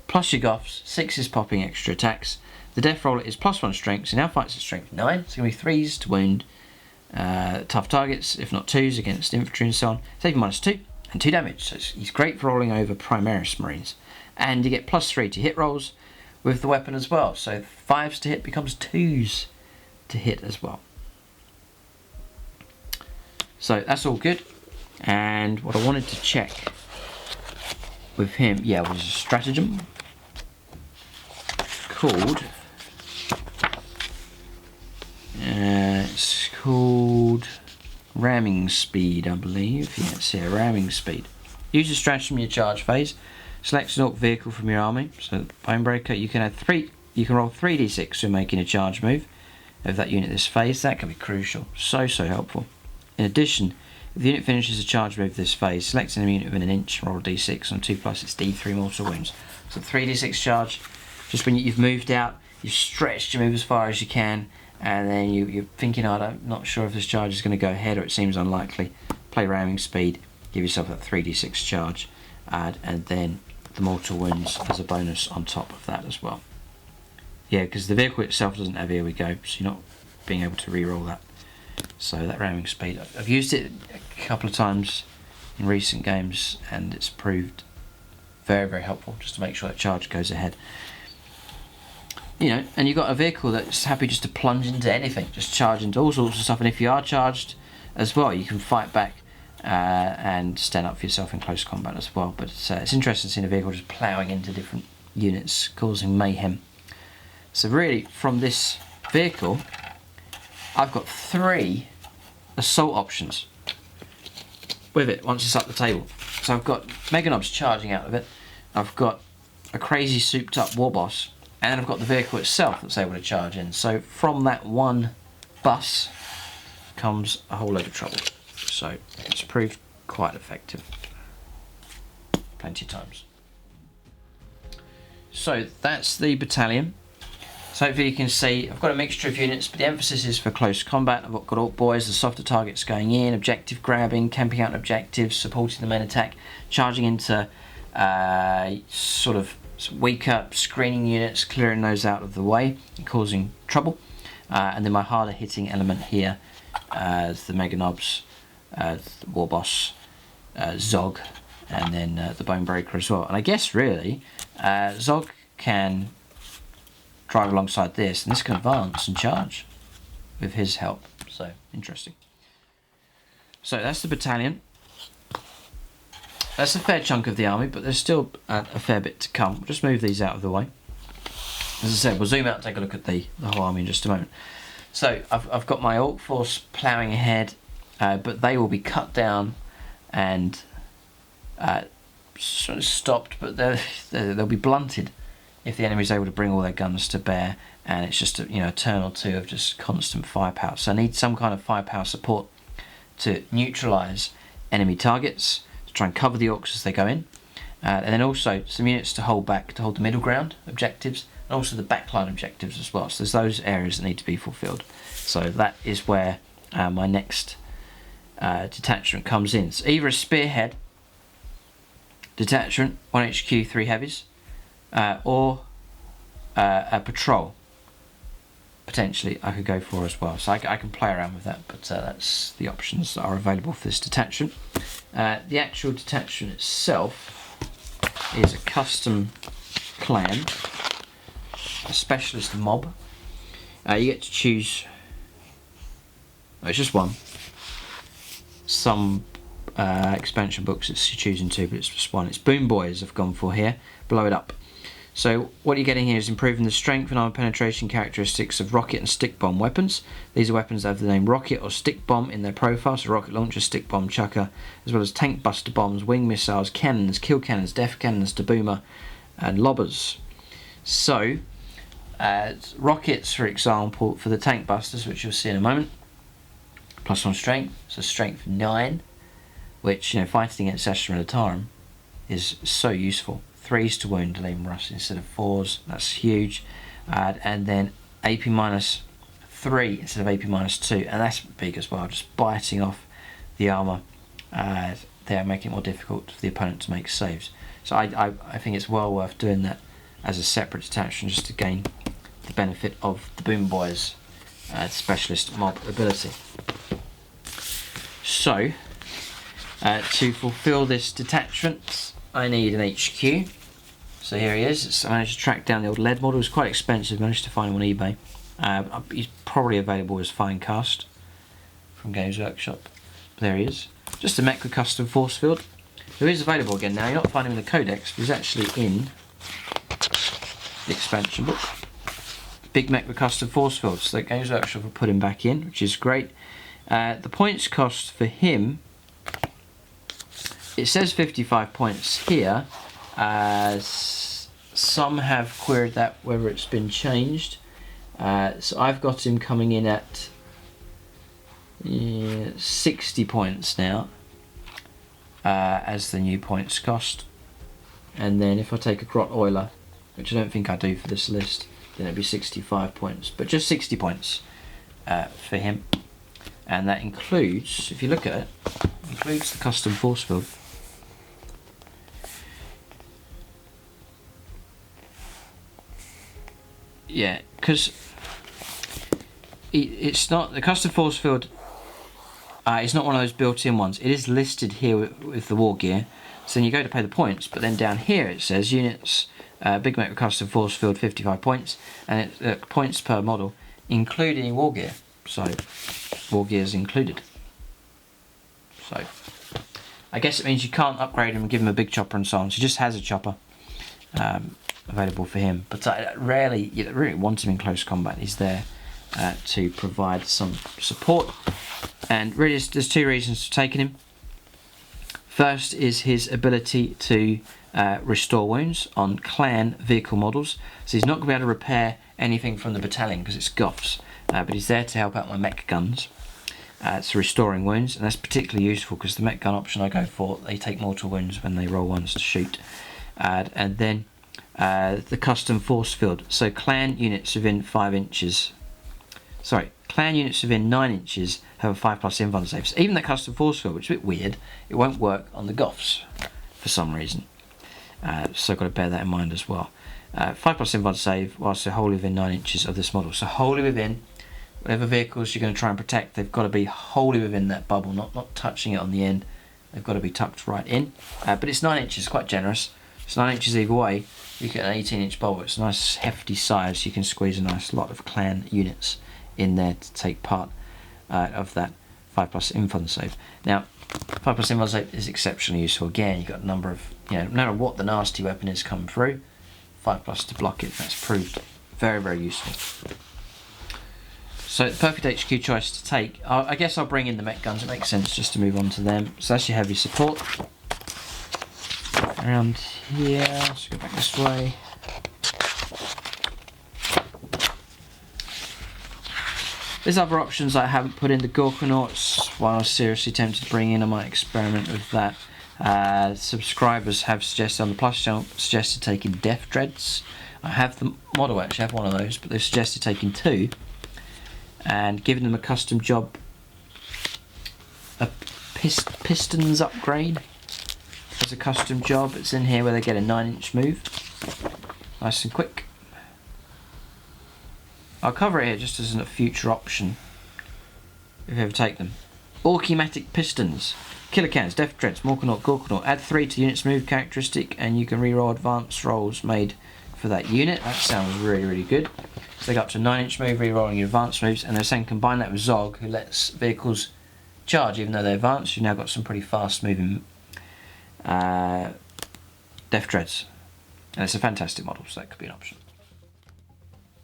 plus your Goffs. 6 is popping extra attacks. The Death Roller is +1 strength, so now fights at strength 9. It's going to be 3s to wound tough targets, if not 2s against infantry and so on. Saving -2 and 2 damage. So he's great for rolling over Primaris Marines. And you get +3 to hit rolls with the weapon as well. So 5s to hit becomes 2s to hit as well. So that's all good. And what I wanted to check with him, was a stratagem called... it's called Ramming Speed, I believe. Yes, Ramming Speed. Use the stratagem in your charge phase. Select an Orc vehicle from your army. So Bonebreaker, you can add 3. You can roll 3d6 when making a charge move of that unit this phase. That can be crucial. So helpful. In addition, if the unit finishes a charge move this phase, select an unit within an inch, roll a d6. On 2+, it's d3 mortal wounds. So 3d6 charge. Just when you've moved out, you've stretched your move as far as you can, and then you're thinking, I'm not sure if this charge is going to go ahead, or it seems unlikely. Play Ramming Speed. Give yourself that 3d6 charge, and then the mortal wounds as a bonus on top of that as well. Yeah, because the vehicle itself doesn't have here we go, so you're not being able to re-roll that. So that Ramming Speed, I've used it a couple of times in recent games, and it's proved very helpful just to make sure that charge goes ahead. You know, and you've got a vehicle that's happy just to plunge into anything, just charge into all sorts of stuff, and if you are charged as well, you can fight back and stand up for yourself in close combat as well. But it's interesting seeing a vehicle just ploughing into different units, causing mayhem. So really, from this vehicle, I've got 3 assault options with it once it's up the table. So I've got Meganobz charging out of it, I've got a crazy souped up Warboss, and then I've got the vehicle itself that's able to charge in. So from that one bus comes a whole load of trouble. So it's proved quite effective. Plenty of times. So that's the battalion. So hopefully you can see I've got a mixture of units, but the emphasis is for close combat. I've got Orc Boyz, the softer targets going in, objective grabbing, camping out objectives, supporting the main attack, charging into sort of weaker screening units, clearing those out of the way and causing trouble. And then my harder hitting element here is the Meganobz, the Warboss, Zog, and then the Bone Breaker as well. And I guess really Zog can drive alongside this, and this can advance and charge with his help. So interesting. So that's the battalion. That's a fair chunk of the army, but there's still a fair bit to come. We'll just move these out of the way. As I said, we'll zoom out and take a look at the whole army in just a moment. So I've got my Orc force ploughing ahead, but they will be cut down and sort of stopped, but they'll be blunted if the enemy is able to bring all their guns to bear, and it's just a turn or two of just constant firepower. So I need some kind of firepower support to neutralise enemy targets, to try and cover the Orcs as they go in, and then also some units to hold back, to hold the middle ground objectives, and also the backline objectives as well. So there's those areas that need to be fulfilled. So that is where my next detachment comes in. So either a spearhead detachment, 1 HQ, 3 heavies, or a patrol potentially I could go for as well. So I can play around with that, but that's the options that are available for this detachment. The actual detachment itself is a custom clan, a specialist mob. You get to choose, it's just one. Some expansion books it's choosing two, but it's just one. It's Boom Boys I've gone for here. Blow it up. So what you're getting here is improving the strength and armor penetration characteristics of rocket and stick bomb weapons. These are weapons that have the name rocket or stick bomb in their profile, so rocket launcher, stick bomb, chucker, as well as Tankbusta bombs, wing missiles, cannons, kill cannons, def cannons, deboomer, and lobbers. So rockets, for example, for the Tankbustas, which you'll see in a moment, +1 strength, so strength 9, which, fighting against Astra Militarum is so useful. 3s to wound Liam Russ instead of 4s, that's huge. And then AP -3 instead of AP -2, and that's big as well, just biting off the armour there, making it more difficult for the opponent to make saves. So I think it's well worth doing that as a separate detachment, just to gain the benefit of the Boom Boys specialist mob ability. So to fulfill this detachment I need an HQ. So here he is. I managed to track down the old lead model. It was quite expensive. Managed to find him on eBay. He's probably available as fine cast from Games Workshop. But there he is. Just a Mek with custom force field. Who is available again now. You're not finding him in the codex, but he's actually in the expansion book. Big Mek with custom force field. So Games Workshop will put him back in, which is great. The points cost for him, it says 55 points here. Some have queried that, whether it's been changed. So I've got him coming in at 60 points now as the new points cost. And then if I take a Grot Oiler, which I don't think I do for this list, then it'd be 65 points. But just 60 points for him. And that includes, if you look at it, includes the custom force field. Yeah, because it's not, the custom force field, it's not one of those built-in ones. It is listed here with the war gear. So then you go to pay the points, but then down here it says units, Big Mek with custom force field 55 points, and it's points per model, including war gear. So war gear is included. So I guess it means you can't upgrade him and give him a big chopper and so on. So he just has a chopper available for him, but I really want him in close combat. He's there to provide some support, and really there's two reasons for taking him. First is his ability to restore wounds on clan vehicle models, so he's not going to be able to repair anything from the battalion because it's Goff's, but he's there to help out my Mek Gunz. It's restoring wounds, and that's particularly useful because the Mek Gun option I go for, they take mortal wounds when they roll ones to shoot. And then the custom force field. So clan units within 5 inches. Sorry, clan units within 9 inches have a 5+ invuln save. So even that custom force field, which is a bit weird, it won't work on the Goffs for some reason. So got to bear that in mind as well. 5+ invuln save whilst they're wholly within 9 inches of this model. So wholly within, whatever vehicles you're going to try and protect, they've got to be wholly within that bubble, not touching it on the end. They've got to be tucked right in. But it's 9 inches, quite generous. It's 9 inches either way. You get an 18-inch bubble. It's a nice hefty size. You can squeeze a nice lot of clan units in there to take part of that 5+ invuln save. Now, 5+ invuln save is exceptionally useful. Again, you've got a number of, no matter what the nasty weapon is coming through, 5+ to block it. That's proved very, very useful. So the perfect HQ choice to take, I guess I'll bring in the Mek Gunz. It makes sense just to move on to them. So that's your heavy support. Around here, let's go back this way. There's other options I haven't put in. The Gorkanauts, while I was seriously tempted to bring in, I might experiment with that. Subscribers have suggested on the Plus channel, suggested taking Death Dreads. I have the model, actually, I have one of those, but they've suggested taking 2 and giving them a custom job, a pistons upgrade as a custom job. It's in here where they get a 9-inch move, nice and quick. I'll cover it here just as a future option if you ever take them. Orkimatic pistons, killer cans, Death Dreads, Morkanaut, Gorkanaut. Add 3 to the unit's move characteristic, and you can reroll advanced rolls made for that unit. That sounds really, really good. So they go up to 9-inch move, rerolling your advanced moves, and they're saying combine that with Zog, who lets vehicles charge even though they're advanced. You've now got some pretty fast moving Death Dreads, and it's a fantastic model, so that could be an option.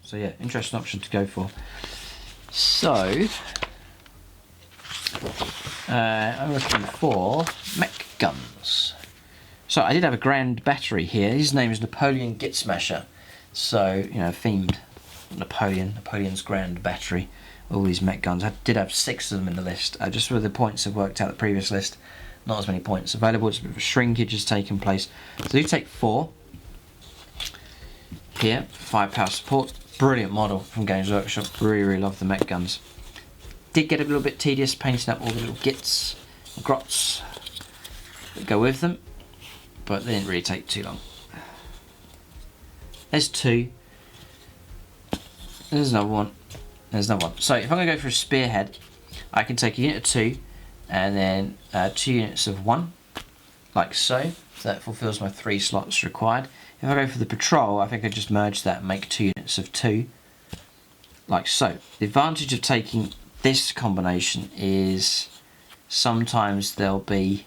So yeah, interesting option to go for. So I'm looking for Mek Gunz. So I did have a grand battery here. His name is Napoleon Gitsmasher. So, themed Napoleon's grand battery. All these Mek Gunz. I did have 6 of them in the list. Just with the points I've worked out the previous list, not as many points available. It's a bit of a shrinkage has taken place. So you take 4 here, 5 power support. Brilliant model from Games Workshop. Really, really love the Mek Gunz. Did get a little bit tedious painting up all the little gits and grots that go with them, but they didn't really take too long. There's 2. There's another one. There's another one. So if I'm going to go for a spearhead, I can take a unit of 2 and then 2 units of 1, like so. So that fulfills my 3 slots required. If I go for the patrol, I think I just merge that and make 2 units of 2, like so. The advantage of taking this combination is sometimes there'll be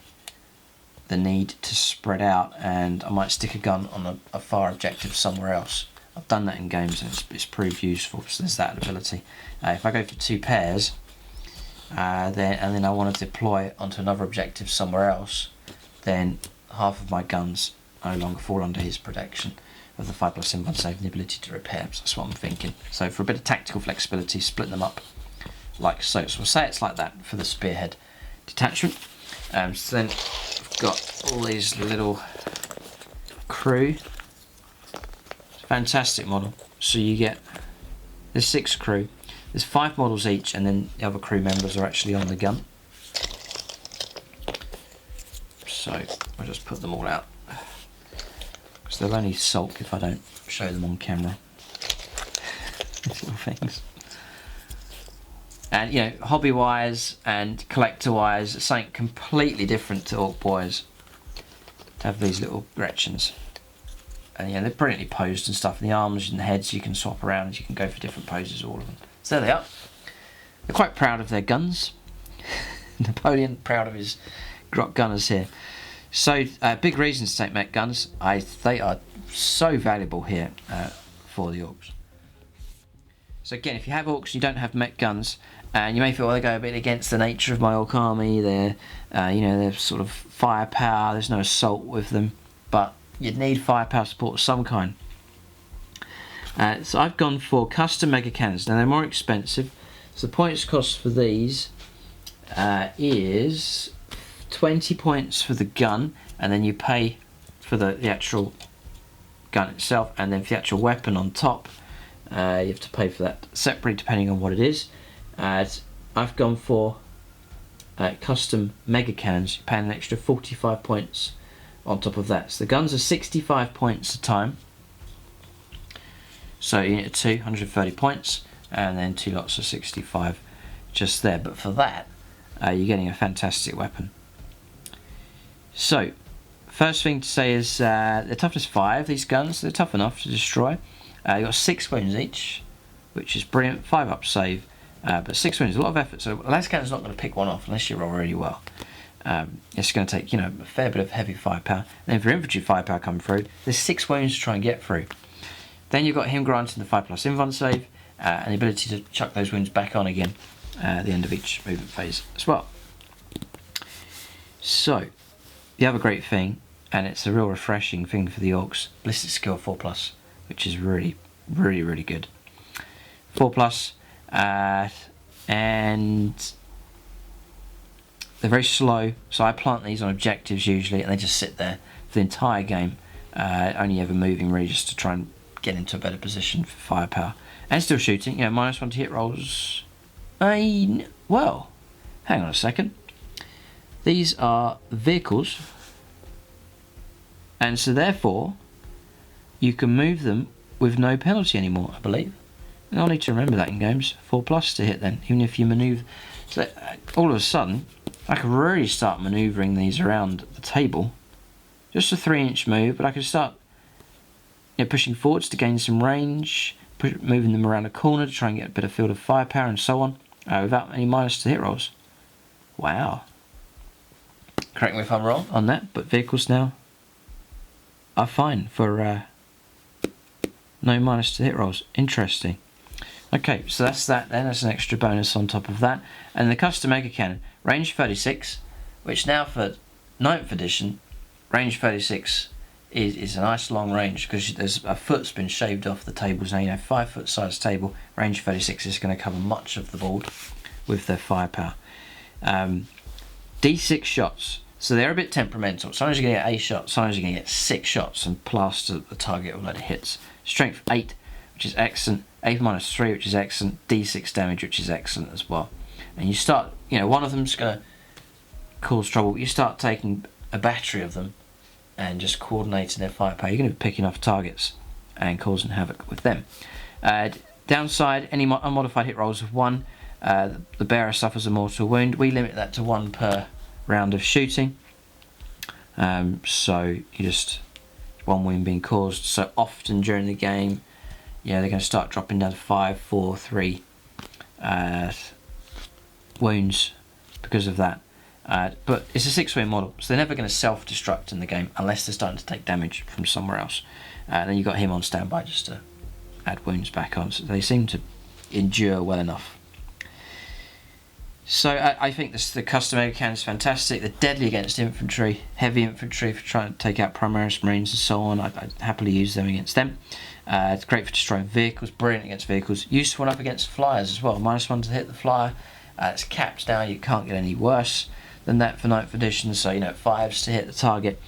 the need to spread out, and I might stick a gun on a far objective somewhere else. I've done that in games and it's proved useful, so there's that ability. If I go for 2 pairs, then I want to deploy onto another objective somewhere else, then half of my guns no longer fall under his protection of the 5+ invuln save and the ability to repair. So that's what I'm thinking. So for a bit of tactical flexibility, split them up like so. So we'll say it's like that for the spearhead detachment. So then I've got all these little crew. It's a fantastic model. So you get, there's 6 crew. There's 5 models each, and then the other crew members are actually on the gun. So I'll just put them all out, because they'll only sulk if I don't show them on camera. These little things. And hobby wise and collector wise, it's something completely different to Orc Boyz to have these little Gretchens. And they're brilliantly posed and stuff. And the arms and the heads you can swap around, you can go for different poses, all of them. So there they are. They're quite proud of their guns. Napoleon proud of his grot gunners here. So big reasons to take Mek Gunz. They are so valuable here for the Orcs. So again, if you have Orcs and you don't have Mek Gunz, and you may feel, well, they go a bit against the nature of my Orc army, they're they're sort of firepower, there's no assault with them, but you'd need firepower support of some kind. So I've gone for custom mega cannons. Now they're more expensive, so the points cost for these is 20 points for the gun, and then you pay for the actual gun itself, and then for the actual weapon on top, you have to pay for that separately depending on what it is. I've gone for custom mega cannons. You're paying an extra 45 points on top of that. So the guns are 65 points a time. So unit 2, 130 points, and then 2 lots of 65 just there. But for that, you're getting a fantastic weapon. So, first thing to say is they're toughness 5, these guns. They're tough enough to destroy. You've got 6 wounds each, which is brilliant. 5 up save, but 6 wounds, a lot of effort. So Las Cannon's not going to pick one off unless you roll really well. It's going to take, a fair bit of heavy firepower. And then for infantry firepower coming through, there's 6 wounds to try and get through. Then you've got him granting the 5+ invuln save, and the ability to chuck those wounds back on again at the end of each movement phase as well. So, the other great thing, and it's a real refreshing thing for the Orcs, ballistic skill 4+, which is really, really, really good. 4+, and they're very slow, so I plant these on objectives usually, and they just sit there for the entire game, only ever moving really just to try and get into a better position for firepower. And still shooting, -1 to hit rolls. Well, hang on a second. These are vehicles, and so therefore you can move them with no penalty anymore, I believe. And I'll need to remember that in games. 4+ to hit then, even if you manoeuvre. So all of a sudden, I could really start manoeuvring these around the table. Just a 3-inch move, but I could start pushing forwards to gain some range, moving them around a corner to try and get a bit of field of firepower and so on, without any minus to hit rolls. Wow. Correct me if I'm wrong on that, but vehicles now are fine for no minus to hit rolls. Interesting. Okay, so that's that then. That's an extra bonus on top of that. And the custom mega cannon, range 36, which now for 9th edition, range 36 is a nice long range, because there's a foot's been shaved off the tables now. 5 foot size table, range 36 is going to cover much of the board with their firepower. D6 shots, so they're a bit temperamental. Sometimes you're going to get a shot, sometimes you're going to get 6 shots and plaster the target with a load of hits. Strength 8, which is excellent. 8 -3, which is excellent. D6 damage, which is excellent as well. And you start, one of them's going to cause trouble. You start taking a battery of them and just coordinating their firepower. You're going to be picking off targets and causing havoc with them. Downside, any unmodified hit rolls of 1. The bearer suffers a mortal wound. We limit that to 1 per round of shooting. So you just 1 wound being caused. So often during the game, they're going to start dropping down to 5, 4, 3 wounds because of that. But it's a 6-wound model, so they're never going to self-destruct in the game unless they're starting to take damage from somewhere else. Then you've got him on standby just to add wounds back on. So they seem to endure well enough. So I think the custom mega cannon is fantastic. They're deadly against infantry, heavy infantry for trying to take out Primaris, Marines and so on. I'd happily use them against them. It's great for destroying vehicles, brilliant against vehicles. Useful enough against flyers as well. -1 to hit the flyer. It's capped now, you can't get any worse than that for 9th edition, so 5s to hit the target.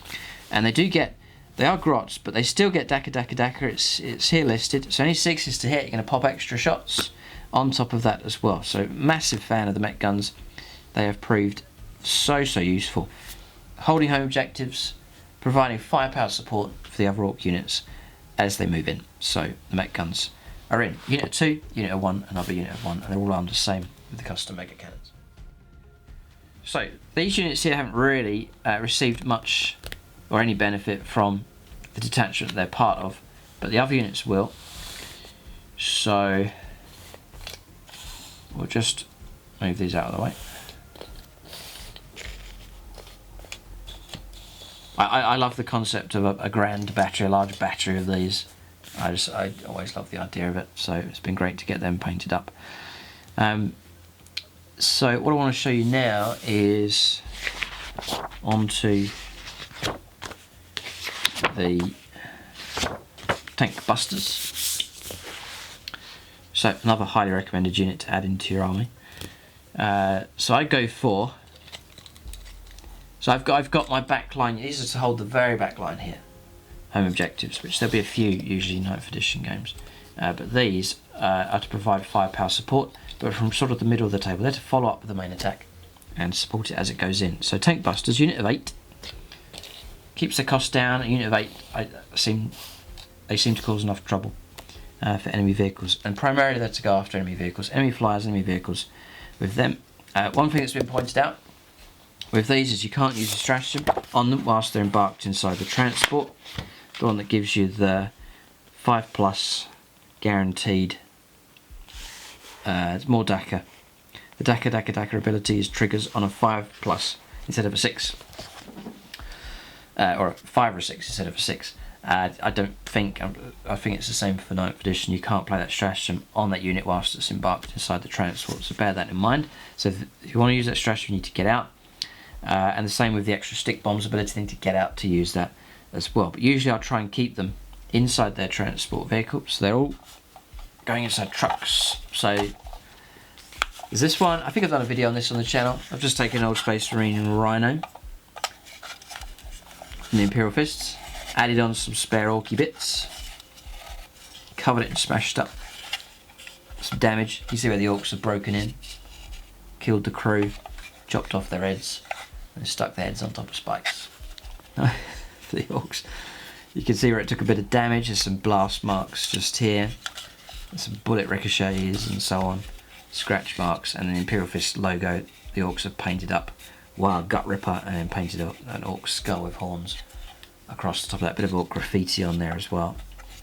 And they are grots, but they still get Daka. It's here listed, so only 6s to hit, you're going to pop extra shots on top of that as well. So massive fan of the Mek Gunz. They have proved so useful. Holding home objectives, providing firepower support for the other Orc units as they move in. So the Mek Gunz are in. Unit 2, Unit of 1, another Unit of 1, and they're all armed the same with the custom mega cannons. So these units here haven't really received much or any benefit from the detachment they're part of, but the other units will. So we'll just move these out of the way. I love the concept of a grand battery, a large battery of these. I always love the idea of it, so it's been great to get them painted up. So what I want to show you now is onto the Tankbustas. So another highly recommended unit to add into your army. So I go for. So I've got my back line. These are to hold the very back line here. Home objectives, which there'll be a few usually 9th edition games, but these are to provide firepower support, but from sort of the middle of the table. They're to follow up with the main attack and support it as it goes in. So Tankbustas, unit of 8, keeps the cost down. A unit of 8, they seem to cause enough trouble for enemy vehicles, and primarily they're to go after enemy vehicles, enemy flyers, enemy vehicles. With them, one thing that's been pointed out with these is you can't use a stratagem on them whilst they're embarked inside the transport. The one that gives you the 5+ guaranteed more Dakka. The Dakka ability is triggers on a 5+ instead of a 6, or a 5 or a 6 instead of a 6. I think it's the same for 9th edition. You can't play that stratagem on that unit whilst it's embarked inside the transport, so bear that in mind. So if you want to use that stratagem, you need to get out, and the same with the extra stick bombs ability. You need to get out to use that as well, but usually I'll try and keep them inside their transport vehicle, so they're all going inside trucks. So there's this one. I think I've done a video on this on the channel. I've just taken Old Space Marine and Rhino from the Imperial Fists, added on some spare orky bits, covered it and smashed up some damage. You see where the orcs have broken in, killed the crew, chopped off their heads and stuck their heads on top of spikes. For the orcs, you can see where it took a bit of damage. There's some blast marks just here, and some bullet ricochets and so on, scratch marks, and the Imperial Fist logo the orcs have painted up, Wild Gut Ripper, and then painted up an orc skull with horns across the top of that. Bit of orc graffiti on there as well,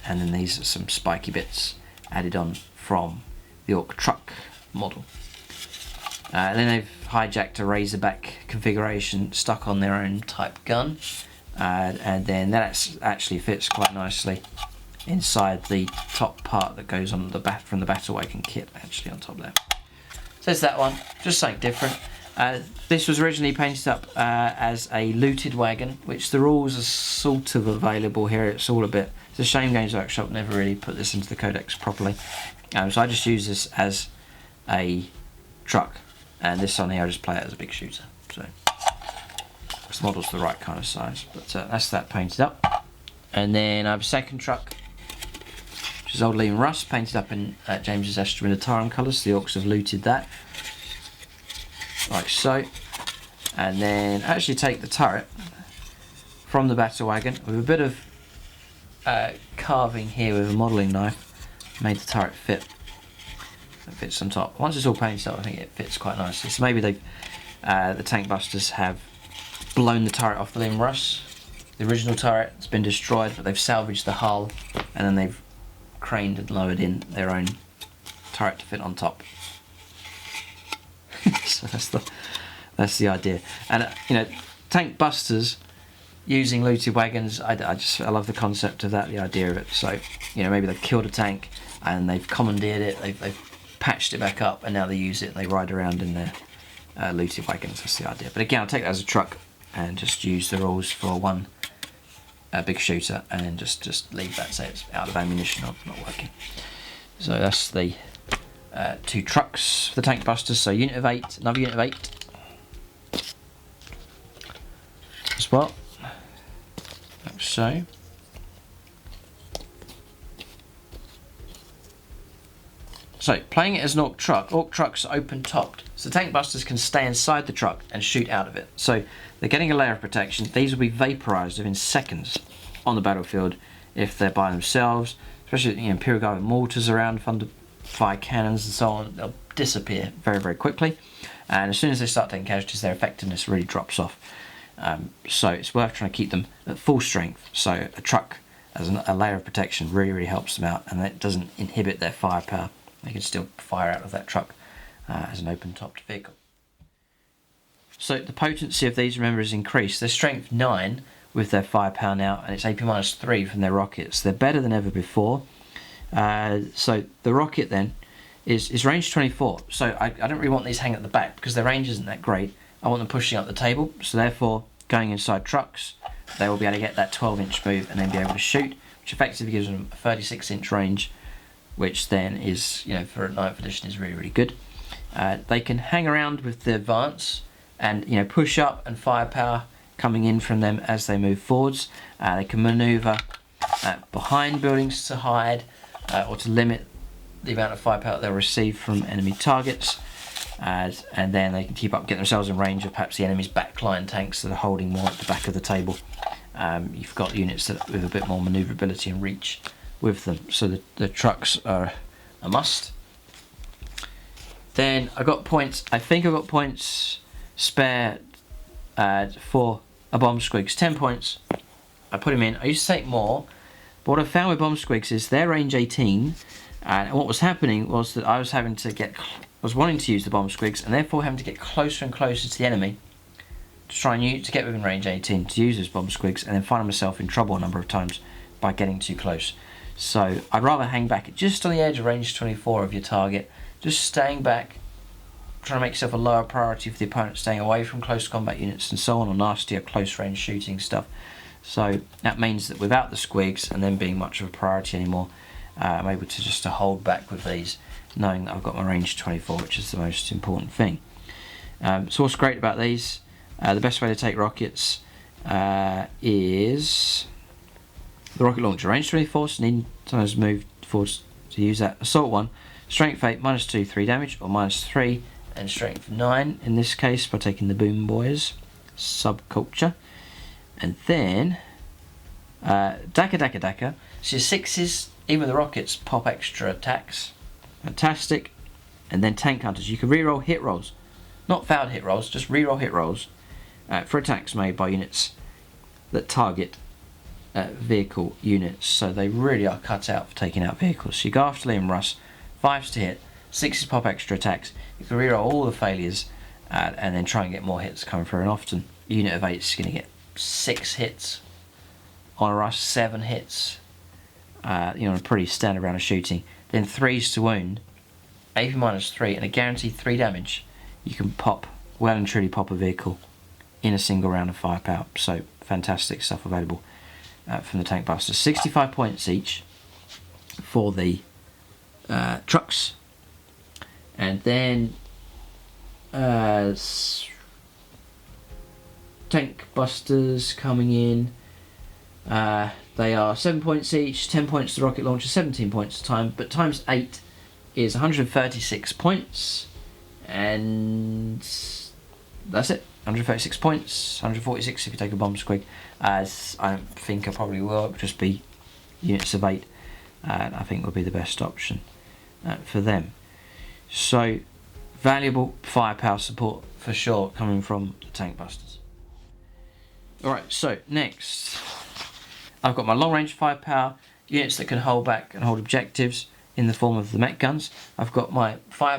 and then these are some spiky bits added on from the orc truck model. And then they've hijacked a Razorback configuration, stuck on their own type gun. And then that actually fits quite nicely inside the top part that goes on from the Battlewagon kit, actually on top there. So there's that one, just something different. This was originally painted up as a looted wagon, which the rules are sort of available here. It's all a bit. It's a shame Games Workshop never really put this into the codex properly. So I just use this as a truck, and this on here I just play it as a big shooter. So this model's the right kind of size, but that's that painted up. And then I have a second truck, which is Old Liam Russ, painted up in James's Esther Minotaurus colours. The orcs have looted that, like so. And then actually take the turret from the Battlewagon with a bit of carving here with a modelling knife, made the turret fit. It fits on top. Once it's all painted up, I think it fits quite nicely. So maybe they've the Tankbustas have blown the turret off the Liam Russ. The original turret has been destroyed, but they've salvaged the hull, and then they've craned and lowered in their own turret to fit on top. So that's the idea. And you know, Tankbustas using looted wagons, I love the concept of that, the idea of it. So you know, maybe they've killed a tank and they've commandeered it, they've patched it back up, and now they use it. They ride around in their looted wagons. That's the idea. But again, I'll take that as a truck and just use the rules for one big shooter, and just leave that, say it's out of ammunition or not working. So that's the two trucks for the Tankbustas. So unit of 8, another unit of 8 as well, like so. So playing it as an orc truck, orc trucks are open topped, so Tankbustas can stay inside the truck and shoot out of it. So they're getting a layer of protection. These will be vaporised within seconds on the battlefield if they're by themselves, especially Imperial Guard with mortars around, fire cannons and so on. They'll disappear very, very quickly, and as soon as they start taking casualties, their effectiveness really drops off. So it's worth trying to keep them at full strength. So a truck as a layer of protection really, really helps them out, and that doesn't inhibit their firepower. They can still fire out of that truck as an open-topped vehicle. So the potency of these, remember, is increased. They're strength 9 with their firepower now, and it's AP -3 from their rockets. They're better than ever before. So the rocket then is range 24. So I don't really want these hanging at the back because their range isn't that great. I want them pushing up the table. So therefore, going inside trucks, they will be able to get that 12-inch move and then be able to shoot, which effectively gives them a 36-inch range, which then is, you know, for a 9th edition is really, really good. They can hang around with the advance and push up and firepower coming in from them as they move forwards. They can manoeuvre behind buildings to hide or to limit the amount of firepower they'll receive from enemy targets. And then they can keep up, get themselves in range of perhaps the enemy's backline tanks that are holding more at the back of the table. You've got units that with a bit more manoeuvrability and reach with them, so the trucks are a must. Then I got points. I think I got points spare for a bomb squigs. 10 points. I put them in. I used to take more, but what I found with bomb squigs is they're range 18, and what was happening was that I was having to wanting to use the bomb squigs and therefore having to get closer and closer to the enemy to try and to get within range 18 to use those bomb squigs, and then find myself in trouble a number of times by getting too close. So I'd rather hang back just on the edge of range 24 of your target, just staying back, trying to make yourself a lower priority for the opponent, staying away from close combat units and so on, or nastier close range shooting stuff. So that means that without the squigs and them being much of a priority anymore, I'm able to just hold back with these, knowing that I've got my range 24, which is the most important thing. So what's great about these, the best way to take rockets is the rocket launcher. Range 24, so need sometimes move forwards to use that. Assault 1, strength 8, -2, 3 damage, or -3, and strength 9 in this case by taking the Boom Boys subculture. And then Daka. So your 6s, even with the rockets, pop extra attacks. Fantastic. And then tank hunters. You can reroll hit rolls. Not failed hit rolls, just reroll hit rolls for attacks made by units that target vehicle units. So they really are cut out for taking out vehicles. So you go after Liam Russ, 5s to hit, 6s pop extra attacks. You can reroll all the failures and then try and get more hits coming through. And often a unit of 8 is going to get 6 hits on a rush, 7 hits. A pretty standard round of shooting. Then 3s to wound, AP -3, and a guaranteed 3 damage. You can well and truly pop a vehicle in a single round of firepower. So fantastic stuff available from the Tankbustas. 65 points each for the trucks, and then Tankbustas coming in. They are 7 points each, 10 points to the rocket launcher, 17 points to time, but times 8 is 136 points, and that's it. 136 points, 146 if you take a bomb squig, as I think I probably will just be units of 8, and I think will be the best option for them. So valuable firepower support for sure coming from the Tankbustas. Alright, so next I've got my long range firepower, units that can hold back and hold objectives in the form of the Mek Gunz. I've got my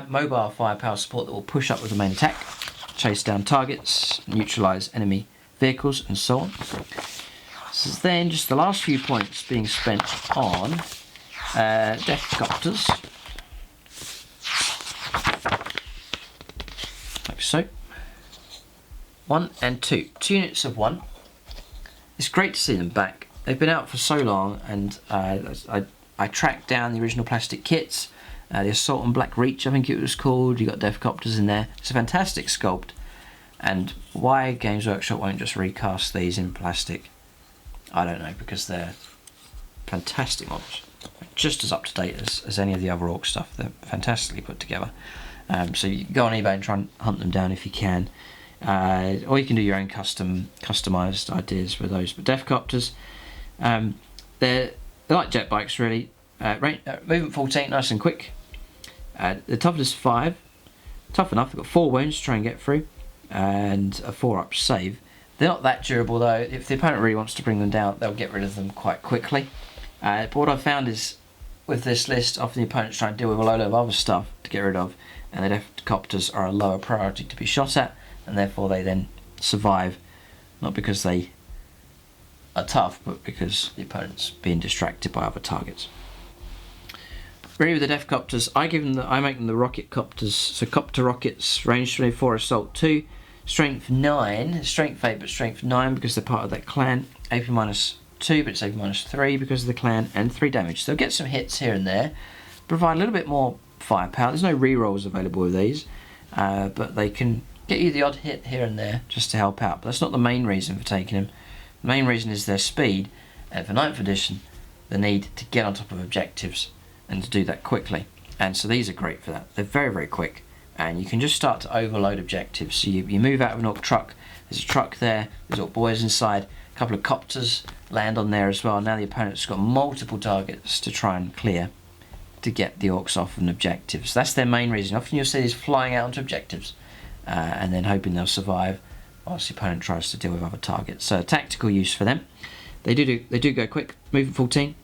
mobile firepower support that will push up with the main attack, chase down targets, neutralise enemy vehicles and so on. So then just the last few points being spent on Deffkoptas, like so. 1 and 2. 2 units of 1. It's great to see them back. They've been out for so long, and I tracked down the original plastic kits, the Assault and Black Reach I think it was called. You got Deffkoptas in there. It's a fantastic sculpt, and why Games Workshop won't just recast these in plastic, I don't know, because they're fantastic models, just as up to date as any of the other Orc stuff. They're fantastically put together. So you can go on eBay and try and hunt them down if you can, or you can do your own customized ideas with those. But Deffkoptas, they're like jet bikes really. Movement 14, nice and quick. The toughness 5, tough enough. They've got 4 wounds to try and get through, and a 4-up save. They're not that durable though. If the opponent really wants to bring them down, they'll get rid of them quite quickly. But what I've found is, with this list, often the opponent's trying to deal with a load of other stuff to get rid of, and the Deffkoptas are a lower priority to be shot at, and therefore they then survive, not because they are tough, but because the opponent's being distracted by other targets. Really with the Deffkoptas, I make them the rocket copters, so copter rockets, range 24, assault 2, strength 9, strength 8 but strength 9 because they're part of that clan, AP -2 but it's AP -3 because of the clan, and 3 damage. So they'll get some hits here and there, provide a little bit more firepower. There's no rerolls available with these, but they can get you the odd hit here and there just to help out. But that's not the main reason for taking them. The main reason is their speed, and for 9th edition, the need to get on top of objectives and to do that quickly. And so these are great for that. They're very, very quick, and you can just start to overload objectives. So you move out of an Orc truck, there's a truck there, there's Orc Boyz inside, a couple of Copters land on there as well. Now the opponent's got multiple targets to try and clear to get the Orcs off of an objective. So that's their main reason. Often you'll see these flying out onto objectives and then hoping they'll survive whilst the opponent tries to deal with other targets. So tactical use for them. They do go quick, moving 14.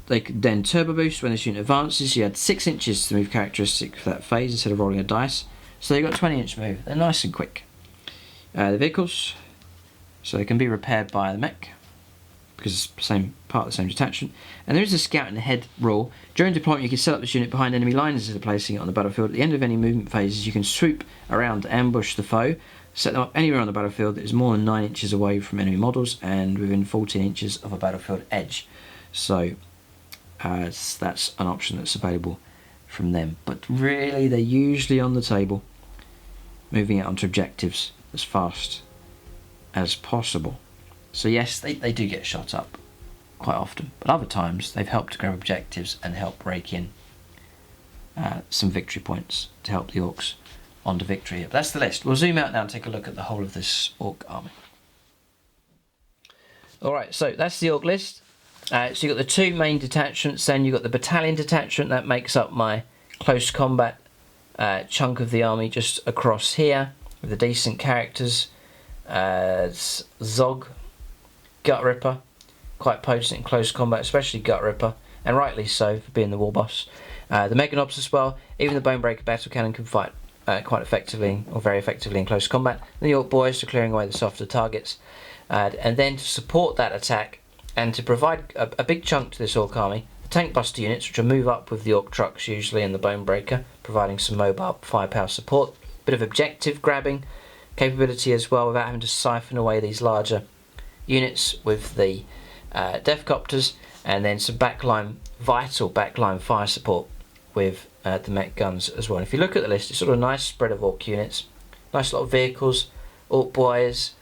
They can then turbo boost when this unit advances. You had 6 inches to move characteristic for that phase instead of rolling a dice. So they've got 20-inch move. They're nice and quick. The vehicles, so they can be repaired by the mech because it's part of the same detachment. And there is a scout in the head rule. During deployment, you can set up this unit behind enemy lines instead of placing it on the battlefield. At the end of any movement phases, you can swoop around to ambush the foe. Set them up anywhere on the battlefield that is more than 9 inches away from enemy models and within 14 inches of a battlefield edge. So that's an option that's available from them. But really, they're usually on the table, moving it onto objectives as fast as possible. So yes, they do get shot up quite often, but other times they've helped to grab objectives and help rake in some victory points to help the Orcs onto victory. But that's the list. We'll zoom out now and take a look at the whole of this Orc army. Alright, so that's the Orc list. So you've got the 2 main detachments, then you've got the battalion detachment that makes up my close combat chunk of the army just across here with the decent characters. Zog, Gut Ripper, quite potent in close combat, especially Gut Ripper, and rightly so for being the Warboss. The Meganobz as well. Even the Bonebreaker battle cannon can fight quite effectively, or very effectively, in close combat. And the Orc Boyz for clearing away the softer targets. And then to support that attack and to provide a big chunk to this Orc army, the Tankbusta units, which will move up with the Orc Trukks usually and the Bonebreaker, providing some mobile firepower support. Bit of objective grabbing capability as well without having to siphon away these larger units with the Deffkoptas, and then some vital backline fire support with the Mek Gunz as well. And if you look at the list, it's sort of a nice spread of Orc units, nice lot of vehicles, Orc Boyz,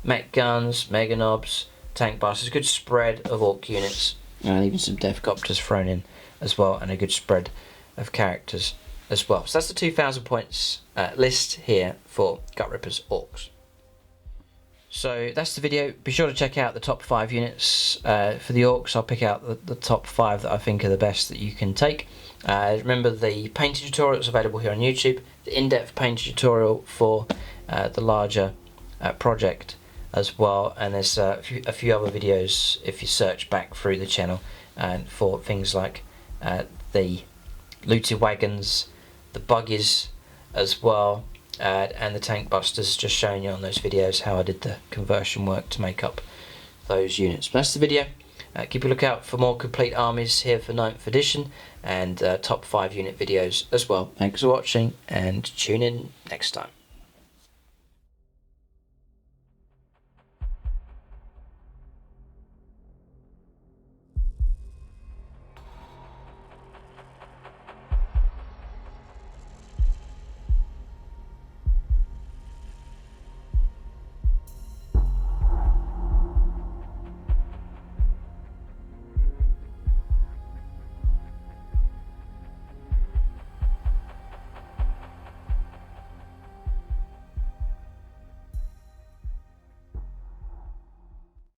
Mek Gunz, Meganobz, Tankbustas, a good spread of Orc units, and even some Deffkoptas thrown in as well, and a good spread of characters as well. So that's the 2000 points list here for Gut Ripper's Orcs. So that's the video. Be sure to check out the top 5 units for the Orcs. I'll pick out the top 5 that I think are the best that you can take. Remember the painting tutorial that's available here on YouTube, the in-depth painting tutorial for the larger project as well, and there's a few other videos if you search back through the channel for things like the looted wagons, the buggies as well, and the Tankbustas, just showing you on those videos how I did the conversion work to make up those units. But that's the video. Keep a lookout for more complete armies here for 9th edition and top 5 unit videos as well. Thanks for watching, and tune in next time.